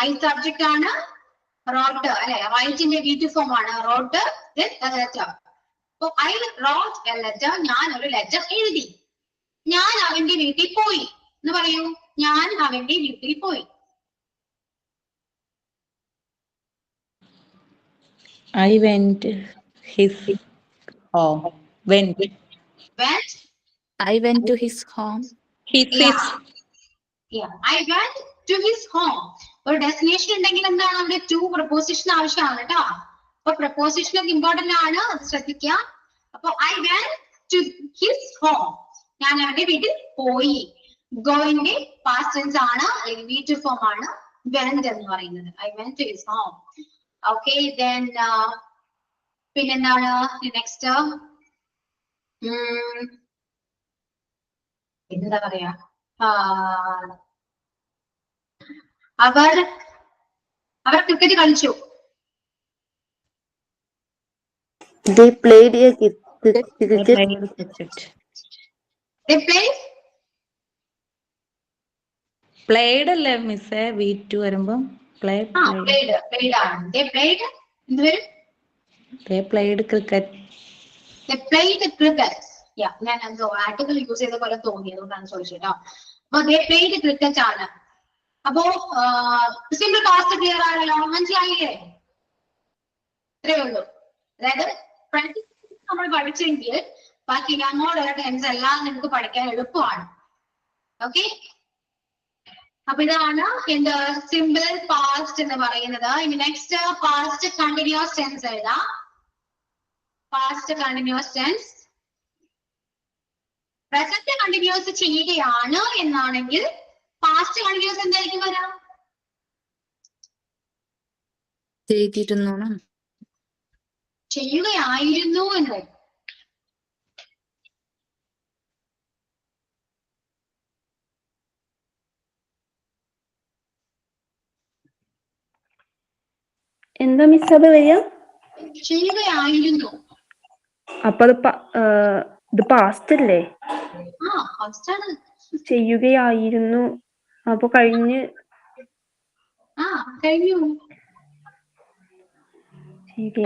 I subject ആണ്. wrote അല്ലെ, റൈറ്റിന്റെ V2 ഫോം ആണ്. wrote a letter. So I wrote a letter. ഞാൻ ഒരു ലെറ്റർ എഴുതി. ഞാൻ അവന്റെ വീട്ടിൽ പോയി എന്ന് പറയൂ. ഞാൻ അവന്റെ വീട്ടിൽ പോയി. I went his home. Went. I went to his home. Yeah. Yeah. I went to his home. ഒരു ഡെസ്റ്റിനേഷൻ ഉണ്ടെങ്കിൽ എന്താണ് അവിടെ ടു പ്രപ്പോസിഷൻ ആവശ്യമാണ് കേട്ടോ. അപ്പൊ പ്രപ്പോസിഷൻ ഒക്കെ ഇമ്പോർട്ടന്റ് ആണ്, അത് ശ്രദ്ധിക്കുക. അപ്പൊ I went to his home. ഞാൻ അവരുടെ വീട്ടിൽ പോയി. ഗോയിന്റെ പാസ്റ്റ് ടെൻസ് ആണ്, അല്ലെങ്കിൽ വീറ്റു ഫോം ആണ് went എന്ന് പറയുന്നത്. I went to his home. Okay, then പിന്നെന്താണ് നെക്സ്റ്റ്? എന്താ പറയാ, അവർ ക്രിക്കറ്റ് കളിച്ചു. They played a They cricket. played cricket. They played. Played അല്ലേ മിസ്സേ V2 വരുമ്പോ? Played. Played ആണ്. They played എന്ത് വരും? They played cricket. They played cricket. Yeah, ഞാൻ എന്തോ ആർട്ടിക്കിൾ യൂസ് ചെയ്ത പോലെ തോന്നി, അതുകൊണ്ടാണ് ചോദിച്ചത്. അപ്പൊ they played cricket ആണ്. അപ്പോ സിമ്പിൾ പാസ്റ്റ് ക്ലിയർ ആണല്ലോ, മനസ്സിലായില്ലേ? ഇത്രയേ ഉള്ളൂ. അതായത് നമ്മൾ പഠിച്ചെങ്കിൽ ബാക്കി അങ്ങോട്ടുള്ള ടെൻസ് എല്ലാം നമുക്ക് പഠിക്കാൻ എളുപ്പമാണ്. ഓക്കെ, അപ്പൊ ഇതാണ് എന്ത് സിമ്പിൾ പാസ്റ്റ് എന്ന് പറയുന്നത്. ഇനി നെക്സ്റ്റ് പാസ്റ്റ് കണ്ടിന്യൂസ് ടെൻസ് എഴുതാം. Past continuous tense. Present continuous ചെയ്യുകയാണ് എന്നാണെങ്കിൽ പാസ്റ്റ് കണ്ടിന്യൂസ് എന്തായിരിക്കും വരാം? ചെയ്യുകയായിരുന്നു എന്ന് വരും. എന്താ മിസ് അത് വരിക? ചെയ്യുകയായിരുന്നു. അപ്പൊ ഇത് പാസ്റ്റ് അല്ലേ? ഫസ്റ്റ് ആണ്. ചെയ്യുകയായിരുന്നു, അപ്പൊ കഴിഞ്ഞു.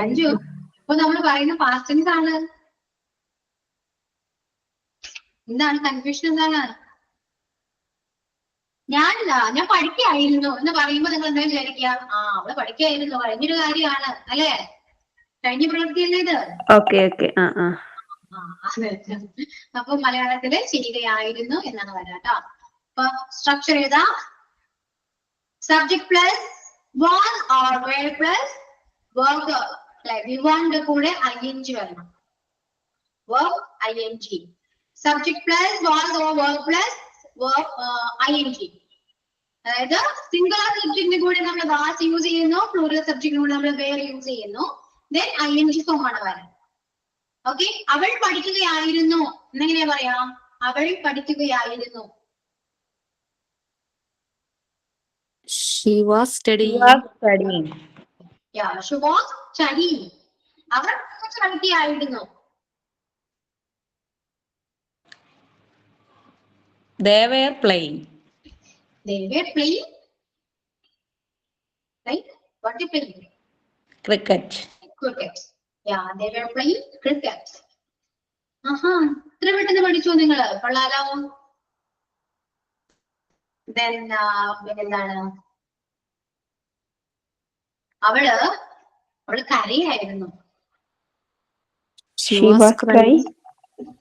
അഞ്ചു. അപ്പൊ നമ്മൾ പറയുന്ന പാസ്റ്റ് ടെൻസ് ആണ്. എന്താണ് കൺഫ്യൂഷൻ? എന്താണ്? ഞാൻ പഠിക്കായിരുന്നു എന്ന് പറയുമ്പോ നിങ്ങൾ എന്താ വിചാരിക്കുക? അവള് പഠിക്കായിരുന്നു, കഴിഞ്ഞൊരു കാര്യമാണ് അല്ലേ, കഴിഞ്ഞ പ്രവൃത്തിയല്ലേ ഇത്. ഓക്കെ. അപ്പൊ മലയാളത്തില് ചെയ്യുകയായിരുന്നു എന്നാണ് വരാട്ടോ. അപ്പൊ സ്ട്രക്ചർ ഏതാ? Subject plus was or were plus verb, വിവാന്റെ കൂടെ ing വരണം. verb ing. Subject plus was or were plus verb ing. അതായത് സിംഗുലർ സബ്ജക്റ്റിന്റെ കൂടെ നമ്മൾ was യൂസ് ചെയ്യുന്നു, പ്ലൂറൽ സബ്ജക്റ്റിന്റെ കൂടെ നമ്മൾ were യൂസ് ചെയ്യുന്നു, then ing ഫോം ആണ് വരാൻ. ഓക്കെ, അവൾ പഠിക്കുകയായിരുന്നു എന്നെങ്ങനെയാ പറയാ? അവൾ പഠിക്കുകയായിരുന്നു. She was studying. Yeah, she was studying. Our പഠിക്കുകയായിരുന്നു. They were playing. They were playing. Right? What they playing? Cricket. Cricket. Yeah, they were playing cricket. ഇത്ര പെട്ടെന്ന് പഠിച്ചോ നിങ്ങള്? കൊള്ളാലോ. Then എന്താണ്? അവള് കരയായിരുന്നു. She was crying.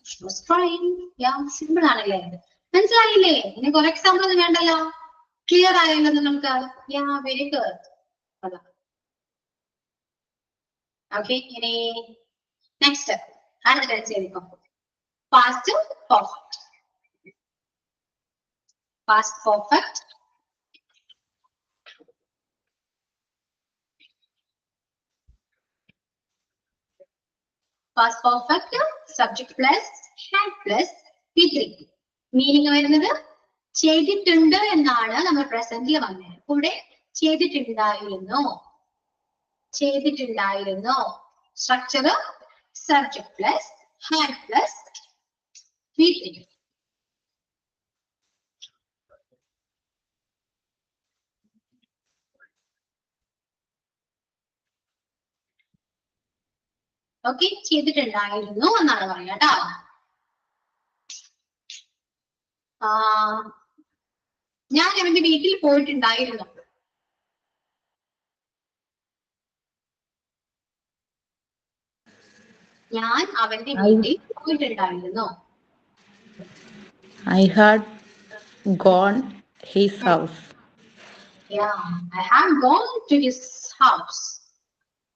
She was crying. Yeah, simple ആണല്ലേ? മനസ്സിലായില്ലേ? ഇനി കുറെ എക്സാമ്പിൾ ഒന്നും വേണ്ടല്ലോ, ക്ലിയർ ആയല്ലോ നമുക്ക്. Yeah, very good. ഓക്കെ, ഇനി നെക്സ്റ്റ് അടുത്ത ടെൻസ് ചെയ്തിപ്പോ past perfect. Past perfect. Past perfect, subject plus had plus P3. Meaning വരുന്നത് ചെയ്തിട്ടുണ്ട് എന്നാണ് നമ്മൾ പ്രസന്റിൽ വന്നത്. കൂടെ ചെയ്തിട്ടുണ്ടായിരുന്നു. Structure subject plus had plus P3. Okay, ചെയ്തിട്ടുണ്ടായിരുന്നു എന്നാണ് പറയുക കേട്ടോ. ഞാൻ അവന്റെ വീട്ടിൽ പോയിട്ടുണ്ടായിരുന്നു. ഞാൻ അവന്റെ വീട്ടിൽ പോയിട്ടുണ്ടായിരുന്നു. I had gone his house. Yeah, I have gone to his house.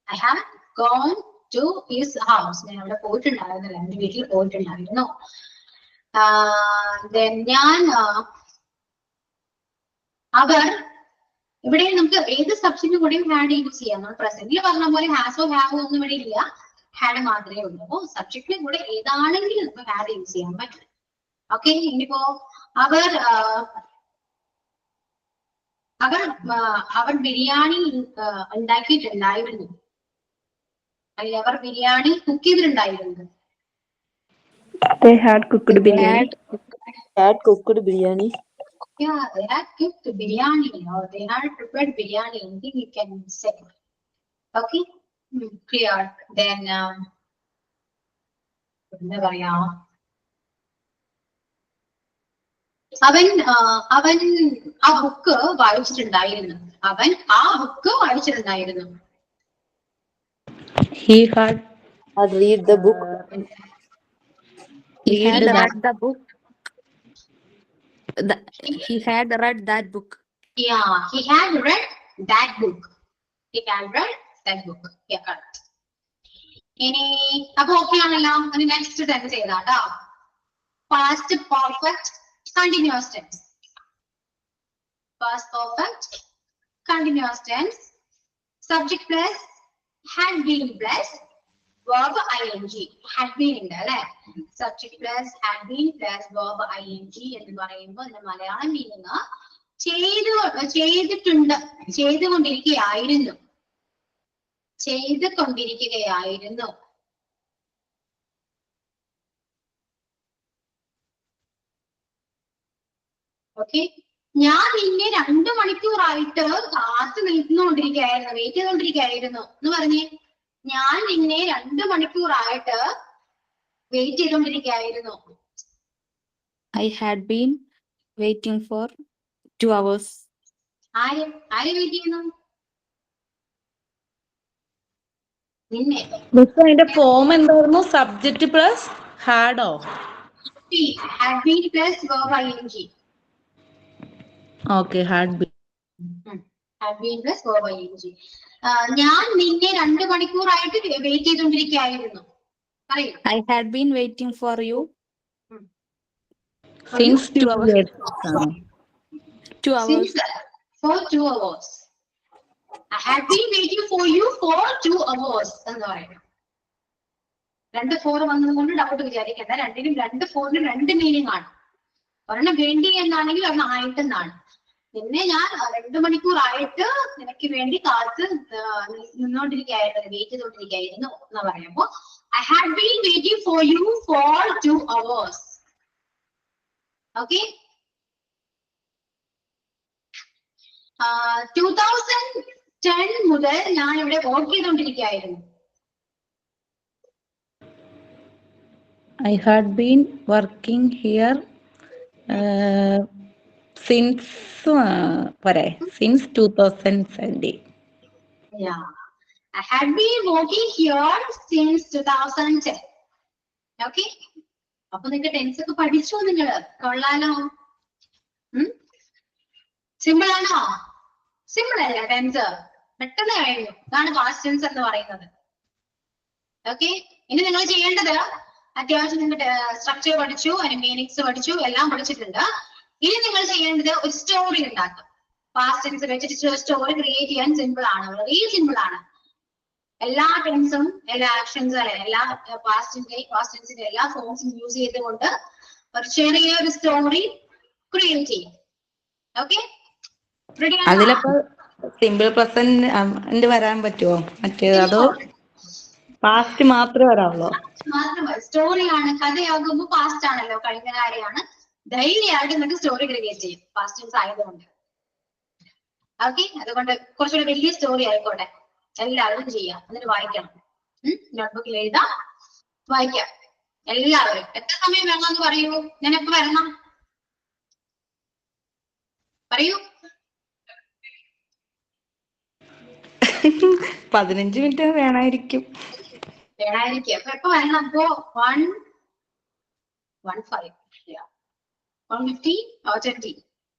I have gone to his house. ഞാൻ അവിടെ പോയിട്ടുണ്ടായിരുന്നില്ല, എന്റെ വീട്ടിൽ പോയിട്ടുണ്ടായിരുന്നു. Then ഞാൻ അവർ, ഇവിടെ നമുക്ക് ഏത് സബ്ജക്റ്റിന് കൂടെയും ഹാഡ് യൂസ് ചെയ്യാം. നമ്മൾ പ്രസന്റിൽ പറഞ്ഞ പോലെ ഹാസോ ഹാവോ ഒന്നും ഇവിടെ ഇല്ല, ഹാഡ് മാത്രമേ ഉള്ളൂ. അപ്പോ സബ്ജക്റ്റിന് കൂടെ ഏതാണെങ്കിലും നമുക്ക് ഹാഡ് യൂസ് ചെയ്യാൻ പറ്റും. ഓക്കെ, ഇനിയിപ്പോ അവർ അവർ ബിരിയാണി ഉണ്ടാക്കിയിട്ടുണ്ടായിരുന്നു, അല്ലെങ്കിൽ അവർ ബിരിയാണി കുക്ക് ചെയ്തിട്ടുണ്ടായിരുന്നു. They had cooked biryani. Had cooked biryani. Yeah, they had cooked biryani or they had prepared biryani. Anything you can say. Okay, clear. Then എന്താ പറയാ, അവൻ ആ ബുക്ക് വായിച്ചിട്ടുണ്ടായിരുന്നു. അവൻ ആ book വായിച്ചിട്ടുണ്ടായിരുന്നു. He had read the book. He had read read the book. He had read that book. Yeah, he had read that book. He had read that book. Yeah, correct. ഇനി അപ്പൊ ഓക്കെ ആണല്ലോ. അത് നെക്സ്റ്റ് ടെൻസ് ചെയ്താട്ടോ. Past perfect continuous tense. Past perfect continuous tense. Subject plus had been plus verb ing. Had been ഉണ്ട് അല്ലെ. Subject plus had been plus verb ing എന്ന് പറയുമ്പോൾ അതിന്റെ മലയാളം മീനിങ് ചെയ്തിട്ടുണ്ട്, ചെയ്തുകൊണ്ടിരിക്കുകയായിരുന്നു, ചെയ്തുകൊണ്ടിരിക്കുകയായിരുന്നു. ഓക്കെ, ഞാൻ നിന്നെ 2 മണിക്കൂറായിട്ട് കാത്തു നിൽക്കുകൊണ്ടിരിക്കുകയായിരുന്നു, വെയിറ്റ് ചെയ്തുകൊണ്ടിരിക്കുകയായിരുന്നു എന്ന് പറഞ്ഞേ. ഞാൻ നിന്നെ 2 മണിക്കൂറായിട്ട് വെയിറ്റ് ചെയ്തുകൊണ്ടിരിക്കുകയായിരുന്നു. I had been waiting for 2 hours. ആര് വെയിറ്റ് ചെയ്യുന്നു? നിന്നെ. അതിന്റെ ഫോം എന്തായിരുന്നു? സബ്ജക്ട് പ്ലസ് ഹാഡോ? had been plus verb ing. Okay, had been. Had been plus verb ing. ഞാൻ നിന്നെ 2 മണിക്കൂറായിട്ട് വെയിറ്റ് ചെയ്തുകൊണ്ടിരിക്കുകയായിരുന്നു. പറയൂ. I had been waiting for you Since 2 hours. 2 hours. For 2 hours. I had been waiting for you for 2 hours എന്ന് പറയുന്നത്. 2 4 വന്നതുകൊണ്ട് ഡൗട്ട് വിചാരിക്കേണ്ട. രണ്ടിനും 2 4നും 2 മീനിങ് ആണ്. ഒരെണ്ണം വേണ്ടി എന്നാണെങ്കിൽ ഒരെണ്ണം ആയിട്ടെന്നാണ്. നിന്നെ ഞാൻ 2 മണിക്കൂറായിട്ട് നിനക്ക് വേണ്ടി കാത്ത് നിന്നോണ്ടിരിക്കുകയായിരുന്നു, വെയിറ്റ് ചെയ്തോണ്ടിരിക്കുകയായിരുന്നു എന്ന് പറയുമ്പോ I had been waiting for you for 2 hours. Okay. 2010 മുതൽ ഞാൻ ഇവിടെ work ചെയ്തോണ്ടിരിക്കുകയായിരുന്നു. I had been working here since 2017. Yeah, I had been working here since 2010. Okay, അപ്പൊ നിങ്ങൾക്ക് ടെൻസ് ഒക്കെ പഠിച്ചോ? നിങ്ങള് കൊള്ളാലോ. സിമ്പിൾ ആണോ? സിമ്പിൾ അല്ലേ ടെൻസ്? പെട്ടെന്ന് കഴിഞ്ഞു. അതാണ് പാസ്റ്റ് ടെൻസ് എന്ന് പറയുന്നത്. ഓക്കെ, ഇനി നിങ്ങൾ ചെയ്യേണ്ടത്, അത്യാവശ്യം നിങ്ങളുടെ സ്ട്രക്ചർ പഠിച്ചു, അതിന്റെ മീനിങ്സ് പഠിച്ചു, എല്ലാം പഠിച്ചിട്ടുണ്ട്. ഇനി നിങ്ങൾ ചെയ്യേണ്ടത് ഒരു സ്റ്റോറി ഉണ്ടാക്കും. പാസ്റ്റ് ടെൻസ് വെച്ചിട്ട് സ്റ്റോറി ക്രിയേറ്റ് ചെയ്യാൻ സിമ്പിൾ ആണ്, വളരെ സിമ്പിൾ ആണ്. എല്ലാ ടെൻസും എല്ലാ ആക്ഷൻസും എല്ലാ പാസ്റ്റ് ടെൻസിന്റെ എല്ലാ ഫോംസും യൂസ് ചെയ്തുകൊണ്ട് ഒരു ചെറിയൊരു സ്റ്റോറി ക്രിയേറ്റ് ചെയ്യും. ഓക്കെ, അതിലപ്പോ സിമ്പിൾ പ്രസന്റ് വരാൻ പറ്റുമോ? മറ്റേത് അതോ പാസ്റ്റ് മാത്രമേ വരാവുള്ളൂ? സ്റ്റോറിയാണ്, കഥയാകുമ്പോ പാസ്റ്റ് ആണല്ലോ, കഴിഞ്ഞ കാര്യമാണ്. ധൈര്യമായിട്ട് നിങ്ങൾക്ക് സ്റ്റോറി ക്രിയേറ്റ് ചെയ്യും പാസ്റ്റ് ടെൻസ് ആയതുകൊണ്ട്. ഓക്കെ, അതുകൊണ്ട് കുറച്ചുകൂടി വലിയ സ്റ്റോറി ആയിക്കോട്ടെ, എല്ലാവരും ചെയ്യാം. എന്നിട്ട് വായിക്കണം, നോട്ട്ബുക്കിൽ എഴുതാം, വായിക്കാം എല്ലാവരും. എത്ര സമയം വേണമെന്ന് പറയൂ, ഞാൻ എപ്പോ വരണം പറയൂ. 15 മിനിറ്റ് വേണമായിരിക്കും. അപ്പൊ എപ്പോ വരണം? അപ്പോ 1:15. 150 or 20?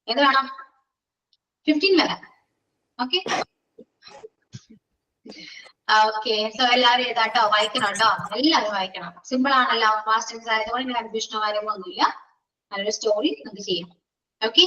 ഏത് വേണം? 15 വരാം. Okay okay. സോ എല്ലാവരും ഏതാട്ടോ വായിക്കണം കേട്ടോ, എല്ലാവരും വായിക്കണം. സിമ്പിൾ ആണല്ലോ, ഫാസ്റ്റ് ടെൻസ് ആയതുകൊണ്ട് കൺഫ്യൂഷനോ കാര്യമോ ഒന്നുമില്ല. നല്ലൊരു സ്റ്റോറി നമുക്ക് ചെയ്യാം. ഓക്കെ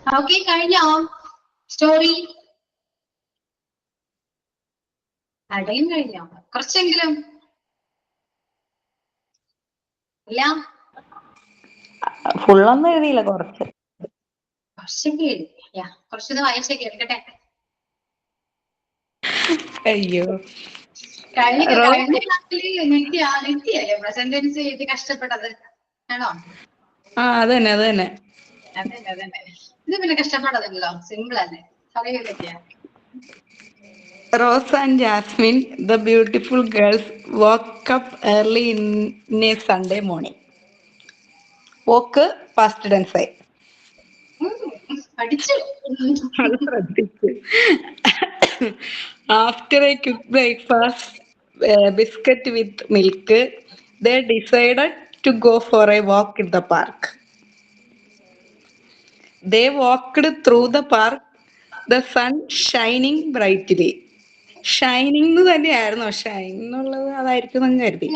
ഓക്കെ, കഴിഞ്ഞോ സ്റ്റോറി? അടയും കഴിഞ്ഞോ? കുറച്ചെങ്കിലും ഇല്ല? ഫുള്ളൊന്നും എഴുതിയില്ല, കുറച്ച്. കുറച്ചൊക്കെ എഴുതി. കുറച്ചൊന്ന് വായിച്ചേ കേൾക്കട്ടെ. അയ്യോ. കഴിഞ്ഞ റോസ് ക്ലാസ്സിൽ നിത്യല്ലേ പ്രസന്റൻസ് എഴുതി കഷ്ടപ്പെട്ടത് ആണോ? അത് തന്നെ. അതന്നെ. ഇത് പിന്നെ കഷ്ടപ്പെട്ടതല്ലോ, സിമ്പിൾ അല്ലേ, പറയൂ നിത്യ. Rose and Jasmine, the beautiful girls, woke up early in a Sunday morning. Woke past tense ആയി. പഠിച്ചു. അത് ശ്രദ്ധിച്ചു. After a quick breakfast, biscuit with milk, they decided to go for a walk in the park. They walked through the park, the sun shining brightly. Shining തന്നെയായിരുന്നോ? ഷൈൻ എന്നുള്ളത് അതായിരിക്കും എന്ന് കരുതി.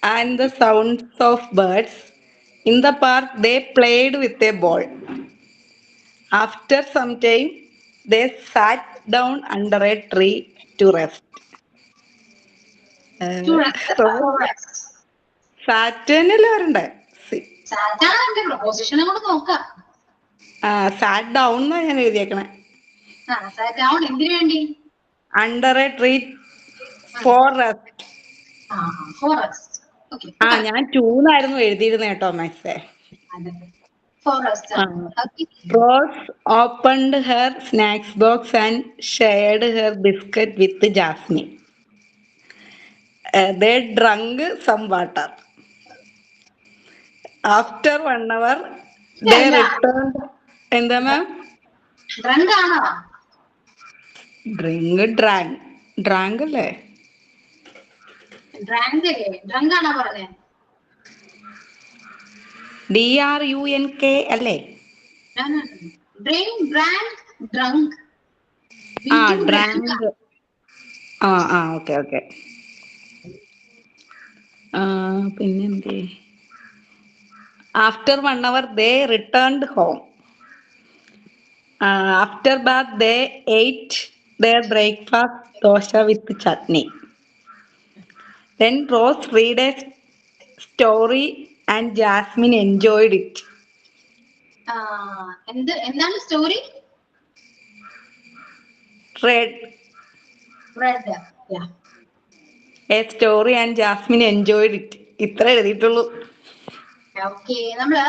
And the sounds of birds. In the park, they played with a ball. After some time, they sat down under a tree to rest. സാറ്റനല്ലേ വരണ്ടേ? പ്രൊപ്പോസിഷൻ കൂടെ നോക്കാം. സാറ്റ് ഡൗൺ എന്നാ ഞാൻ എഴുതിയേക്കണേ. എന്തിനു വേണ്ടി? Under A tree four rest. ഞാൻ 2 എന്നായിരുന്നു എഴുതിയിരുന്നത് കേട്ടോ മെസ്സേ. Rose opened her snacks box and shared her biscuit with Jasmine. They drank some water. After 1 hour, they returned. എന്താ മാം? ഡ്രാങ്ക് അല്ലേ? DRUNK അല്ലേ? Drank. Okay. പിന്നെന്തേ? After 1 hour, they returned home. After bath, they ate their breakfast dosha with chutney. Then Rose read a story and Jasmine enjoyed it. എന്താണ് story? Read a story and Jasmine enjoyed it. ഇത്ര എഴുതിയിട്ടുള്ളൂ. ഓക്കെ, നമ്മള്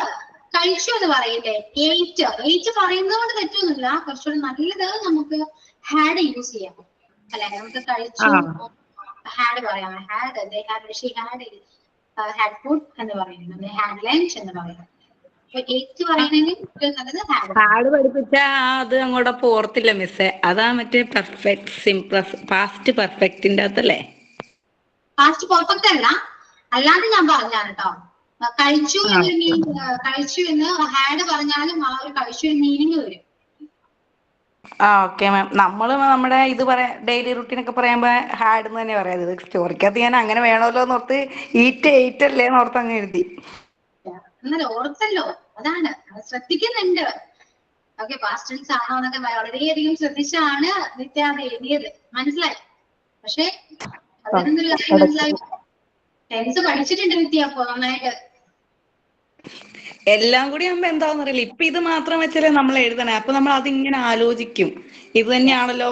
കഴിച്ചു എന്ന് പറയില്ലേ? എയ്റ്റ് പറയുന്നത് കൊണ്ട് തെറ്റൊന്നുമില്ല. കുറച്ചുകൂടി നല്ലത് നമുക്ക് ഹാഡ് യൂസ് ചെയ്യാം അല്ലെ? നമുക്ക് കഴിച്ചു ഹാഡ് പറയാം. ഹാഡ് ഫുഡ് എന്ന് പറയുന്നത്, ഹാഡ് ലഞ്ച് എന്ന് പറയുന്നത്. എയ്റ്റ് പറയുന്നെങ്കിൽ നല്ലത് ഹാഡ് പഠിപ്പിച്ച അത് അങ്ങോട്ട് പോർത്തില്ല മിസ്സേ. അതാ മറ്റേ പെർഫെക്റ്റ് പാസ്റ്റ് പെർഫെക്റ്റിന്റെ അകത്തല്ലേ? പാസ്റ്റ് പെർഫെക്റ്റ് അല്ല, അല്ലാതെ ഞാൻ പറഞ്ഞാണ് കേട്ടോ. കഴിച്ചു എന്ന് ഹാഡ് പറഞ്ഞാലും ആ ഒരു കഴിച്ചു മീനിങ് വരും. Okay ma'am. നമ്മള് നമ്മുടെ ഇത് ഡെയിലി റുട്ടീൻ ഒക്കെ പറയുമ്പോ ഹാഡ് എന്ന് തന്നെ പറയാം. ഇത് സ്റ്റോറിക്കകത്ത് ഞാൻ അങ്ങനെ വേണമല്ലോ എന്നോർത്ത് ഈറ്റ് അല്ലേ എന്നോർത്ത് അങ്ങ് എഴുതി. എന്നാലും ഓർത്തല്ലോ, അതാണ് ശ്രദ്ധിക്കുന്നുണ്ട്. ഓക്കെ, പാസ്റ്റ് ടെൻസ് ആണോ എന്നൊക്കെ വളരെയധികം ശ്രദ്ധിച്ചാണ് നിത്യ അത് എഴുതിയത്, മനസ്സിലായി? പക്ഷെ അതിനൊന്നൊരു കാര്യം മനസ്സിലായി, ടെൻസ് പഠിച്ചിട്ടുണ്ട് നിത്യ അപ്പൊ നന്നായിട്ട്. എല്ലാം കൂടി ആകുമ്പോ എന്താണെന്ന് അറിയില്ല. ഇപ്പൊ ഇത് മാത്രം വെച്ചല്ലേ നമ്മൾ എഴുതണേ. അപ്പൊ നമ്മൾ അതിങ്ങനെ ആലോചിക്കും, ഇത് തന്നെയാണല്ലോ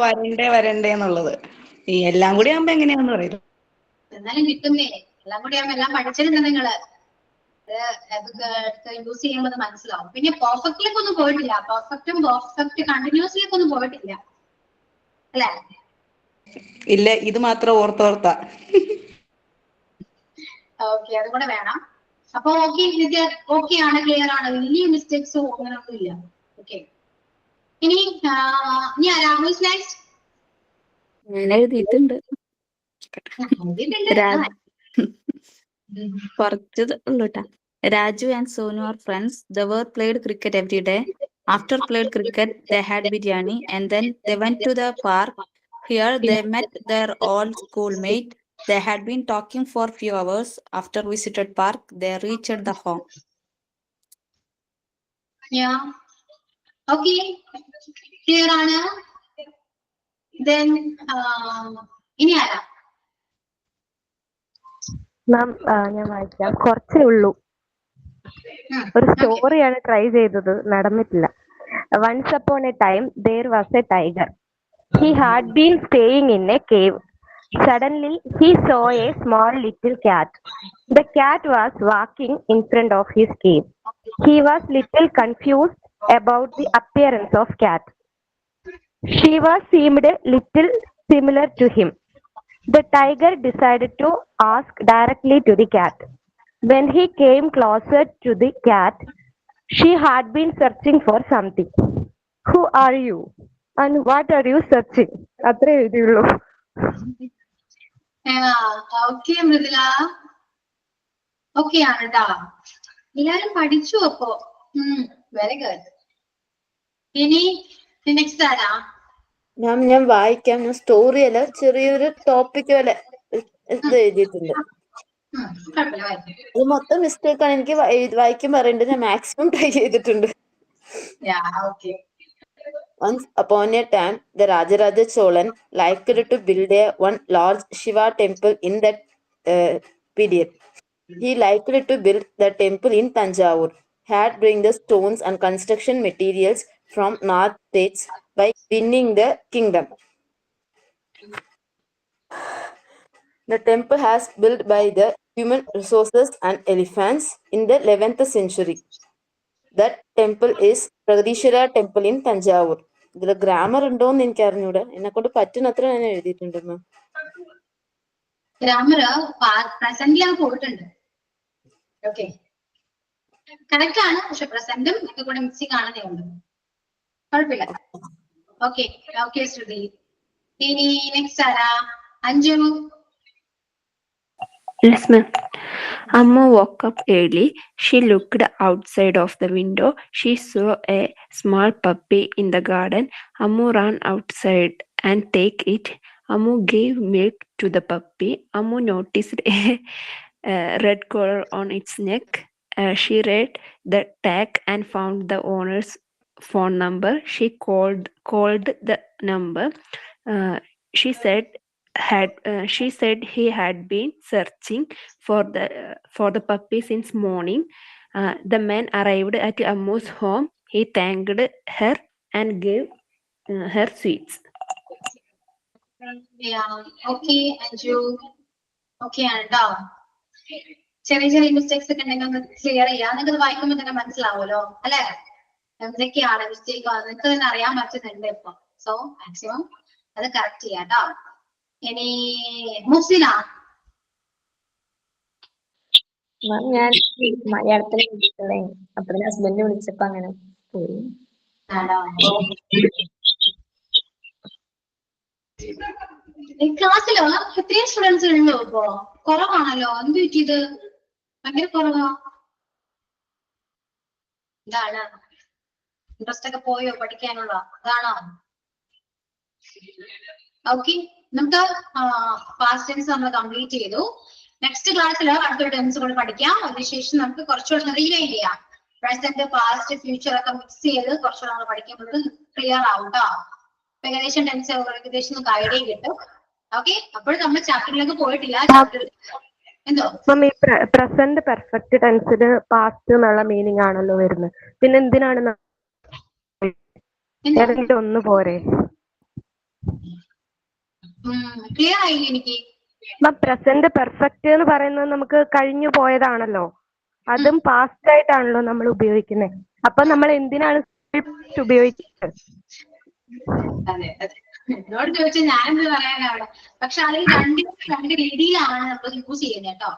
വരണ്ടേ എന്നുള്ളത്. ഈ എല്ലാം കൂടി ആകുമ്പോ എങ്ങനെയാണെന്ന് പറയില്ല. എന്നാലും കിട്ടുന്നേ. എല്ലാം കൂടി ആകുമ്പോ എല്ലാം പഠിച്ചിട്ടുണ്ട് നിങ്ങള്. യൂസ് ചെയ്യുമ്പോൾ മനസ്സിലാവും. പിന്നെ പെർഫെക്റ്റിലേക്ക് ഒന്നും പോയിട്ടില്ല. പെർഫെക്റ്റ് കണ്ടിന്യൂസിലേക്ക് ഒന്നും പോയിട്ടില്ല അല്ലെ? ഇല്ല, ഇത് മാത്രം ഓർത്തോർത്താ. ഓക്കെ, അതും കൂടെ വേണം. അപ്പൊ ഓക്കെ ആണ്, ക്ലിയർ ആണ്, വലിയ മിസ്റ്റേക്സോ അങ്ങനെയൊന്നും ഇല്ല. ഓക്കെ, ഇനി ആരാ നെക്സ്റ്റ്? ഞാൻ എഴുതിയിട്ടുണ്ട്. കുറച്ച് ഉള്ളൂട്ടാ. Raju and Sonu are friends. They were played cricket every day. After played cricket, they had biryani and then they went to the park. Here they met their old schoolmate. They had been talking for few hours. After visited park, they reached the home. Yeah. Okay. Clear ആണ്? Then ഇനി ആരാ? മാം ഞാൻ വായിക്കാം. കുറച്ചേ ഉള്ളൂ. ഒരു Okay. സ്റ്റോറിയാണ് ട്രൈ ചെയ്തത്, നടന്നിട്ടില്ല. Once upon a time there was a tiger. He had been staying in a cave. Suddenly he saw a small little cat. The cat was walking in front of his cave. He was little confused about the appearance of cat. She was seemed little similar to him. The tiger decided to ask directly to the cat. When he came closer to the cat, she had been searching for something. Who are you? And what are you searching? അത്രേ എഴുതിയുള്ളൂ. ഓക്കെ മൃദുല. ഓക്കെ ആണ് കേട്ടാ. എല്ലാരും പഠിച്ചു അപ്പോ. Very good. ഇനി നെക്സ്റ്റ് ആരാ? ഞാൻ വായിക്കാം. ഞാൻ സ്റ്റോറി അല്ല, ചെറിയൊരു ടോപ്പിക് പോലെ ഇത് എഴുതിയിട്ടുണ്ട്. കുഴപ്പമില്ല, വായിക്കാം. ഇത് മൊത്തം മിസ്റ്റേക്ക് ആണ്. എനിക്ക് വായിക്കാൻ പറയുന്നുണ്ട്. ഞാൻ മാക്സിമം ട്രൈ ചെയ്തിട്ടുണ്ട്. Okay. Once upon a time, the Rajaraja Cholan liked to build one large Shiva temple in that period. He liked to build the temple in Tanjavur, had bring the stones and construction materials from north states by winning the kingdom. The temple has built by the human resources and elephants in the 11th century. That temple is Pragadishwara temple in Tanjavur. ഇതിൽ ഗ്രാമർ ഉണ്ടോന്ന് എനിക്ക് അറിഞ്ഞൂടെ. എന്നെ കൊണ്ട് പറ്റുന്നത്ര ഞാൻ എഴുതിയിട്ടുണ്ട്. ഗ്രാമർ പ്രസന്റിൽ അങ്ങ് പോയിട്ടുണ്ട്. ഓക്കെ, കറക്റ്റ് ആണ്. പക്ഷെ പ്രസന്റും ഒക്കെ കൂടെ മിക്സിംഗ് ആണെന്നേ ഉള്ളൂ. കുഴപ്പമില്ല. ഓക്കെ ഓക്കെ ശ്രുതി. ഇനി നെക്സ്റ്റ് ആരാ? Anju. Yes, ma'am. Amma woke up early. She looked outside of the window. She saw a small puppy in the garden. Ammu ran outside and take it. Ammu gave milk to the puppy. Ammu noticed a red collar on its neck. She read the tag and found the owner's phone number. She called the number. She said he had been searching for the puppy since morning. The man arrived at Ammu's home. He thanked her and gave her sweets. Okay Anju. Okay ആണ് കേട്ടോ. ചെറിയ ചെറിയ മിസ്റ്റേക്സ് ഒക്കെ ഉണ്ടെങ്കിൽ ഒന്ന് ക്ലിയർ ചെയ്യാം. നിങ്ങൾക്ക് വായിക്കുമ്പോൾ തന്നെ മനസ്സിലാവുമല്ലോ അല്ലെ എന്തൊക്കെയാണ് മിസ്റ്റേക്ക്. നിങ്ങൾക്ക് തന്നെ അറിയാൻ പറ്റുന്നുണ്ട് ഇപ്പൊ. സോ മാക്സിമം അത് കറക്റ്റ് ചെയ്യാം കേട്ടോ. ഇനി മുസ്ലിന. ഞാൻ മലയാളത്തിൽ വിളിച്ചതേ, അപ്പൊ ഹസ്ബൻഡ് വിളിച്ചപ്പോ അങ്ങനെ പോയി. ക്ലാസ്സിലോ എത്രയും സ്റ്റുഡൻസ് ഉള്ളൂ ഇപ്പോ? കുറവാണല്ലോ. എന്ത് പറ്റിയത്? ഭയങ്കര കുറവാ. ഇതാണ് ഇൻട്രസ്റ്റ് ഒക്കെ പോയോ പഠിക്കാനുള്ള? അതാണോ? ഓക്കെ, നമുക്ക് പാസ്റ്റ് ടെൻസ് നമ്മൾ കംപ്ലീറ്റ് ചെയ്തു. നെക്സ്റ്റ് ക്ലാസ്സിൽ അടുത്ത ടെൻസ് കൂടെ പഠിക്കാം. അതിനുശേഷം നമുക്ക് കുറച്ചുകൂടെ റിവൈൻഡ് ചെയ്യാം. പ്രസന്റ് പാസ്റ്റ് ഫ്യൂച്ചർ ഒക്കെ മിക്സ് ചെയ്ത് കുറച്ചുകൂടെ നമ്മൾ പഠിക്കുമ്പോൾ ക്ലിയർ ആവും കേട്ടോ. ഏകദേശം ടെൻസ് ഏകദേശം നമുക്ക് ഐഡിയ കിട്ടും. ഓക്കെ, അപ്പോൾ നമ്മൾ ചാപ്റ്ററിലേക്ക് പോയിട്ടില്ല. ചാപ്റ്റർ എന്തോ ഈ പ്രസന്റ് പെർഫെക്റ്റ് ടെൻസിന് പാസ്റ്റ് എന്നുള്ള മീനിങ് ആണല്ലോ വരുന്നത്. പിന്നെ എന്തിനാണ് ഏതെങ്കിലും ഒന്ന് പോരെ? ക്ലിയർ ആയില്ലേ എനിക്ക്? പ്രസന്റ് പെർഫെക്റ്റ് എന്ന് പറയുന്നത് നമുക്ക് കഴിഞ്ഞു പോയതാണല്ലോ. അതും പാസ്റ്റ് ആയിട്ടാണല്ലോ നമ്മൾ ഉപയോഗിക്കുന്നത്. അപ്പൊ നമ്മൾ എന്തിനാണ് ഉപയോഗിക്കുന്നത്? അതെ അതെ, എന്നോട് ചോദിച്ചാൽ ഞാനെന്ത് പറയാനാണ്. പക്ഷെ അതിൽ രണ്ട് രീതിയിലാണ് നമ്മൾ യൂസ് ചെയ്യുന്നത് കേട്ടോ.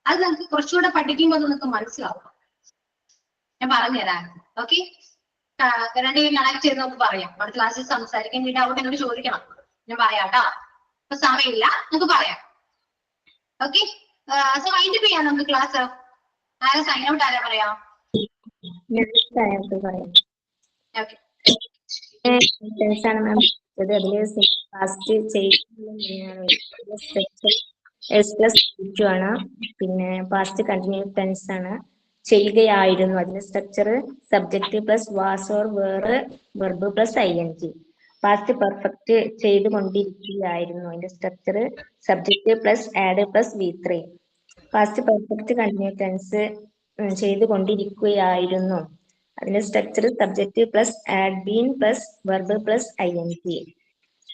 അത് നമുക്ക് കുറച്ചുകൂടെ പഠിക്കുമ്പോൾ അത് നിങ്ങൾക്ക് മനസ്സിലാവും. ഞാൻ പറഞ്ഞുതരാം. ഓക്കെ, രണ്ടുപേരും കണക്ട് ചെയ്ത് നമുക്ക് പറയാം. അടുത്ത ക്ലാസ്സിൽ സംസാരിക്കാൻ വേണ്ടി അവിടെ എന്നോട് ചോദിക്കണം. ഞാൻ പറയാം കേട്ടോ. അപ്പൊ സമയമില്ല, നമുക്ക് പറയാം. ഓക്കെ, സോ വൈൻഡ് അപ്പ് ചെയ്യാം നമുക്ക് ക്ലാസ്. ആരാ സൈൻ ഔട്ട്? ആരാ പറയാം? ഓക്കെ, അതില് ഫാസ്റ്റ് ആണ്, പിന്നെ പാസ്റ്റ് കണ്ടിന്യൂസ് ടെൻസ് ആണ്, ചെയ്യുകയായിരുന്നു. അതിന്റെ structure subject plus was or were verb plus ING. Past perfect ചെയ്തുകൊണ്ടിരിക്കുകയായിരുന്നു. അതിന്റെ structure subject plus had plus V3. Past perfect continuous tense ചെയ്തുകൊണ്ടിരിക്കുകയായിരുന്നു. അതിന്റെ structure subject plus had been plus verb plus ING.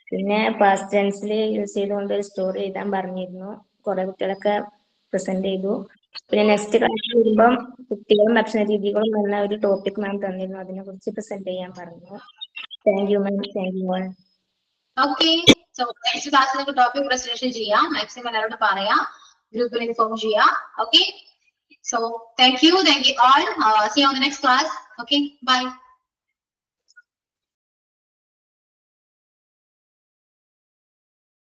പിന്നെ പാസ്റ്റ് ടെൻസിൽ യൂസ് ചെയ്തുകൊണ്ട് ഒരു സ്റ്റോറി എഴുതാൻ പറഞ്ഞിരുന്നു. കുറെ കുട്ടികളൊക്കെ പ്രസന്റ് ചെയ്തു. പിന്നെ നെക്സ്റ്റ് ക്ലാസ്സിൽ വരുമ്പം കുട്ടികളും ഭക്ഷണ രീതികളും എന്ന ഒരു ടോപ്പിക് മാം തന്നിരുന്നു. അതിനെ കുറിച്ച് പ്രസന്റ് ചെയ്യാൻ പറഞ്ഞു. Thank you ma'am. Thank you all. Okay, so next ക്ലാസ്സിൽ നമുക്ക് ടോപ്പിക് പ്രസന്റേഷൻ ചെയ്യാം. മാക്സിമം എല്ലാവരോട് പറയാം, ഗ്രൂപ്പിൽ ഇൻഫോം ചെയ്യാം. Okay, so thank you all. See you on the next class. Okay, bye.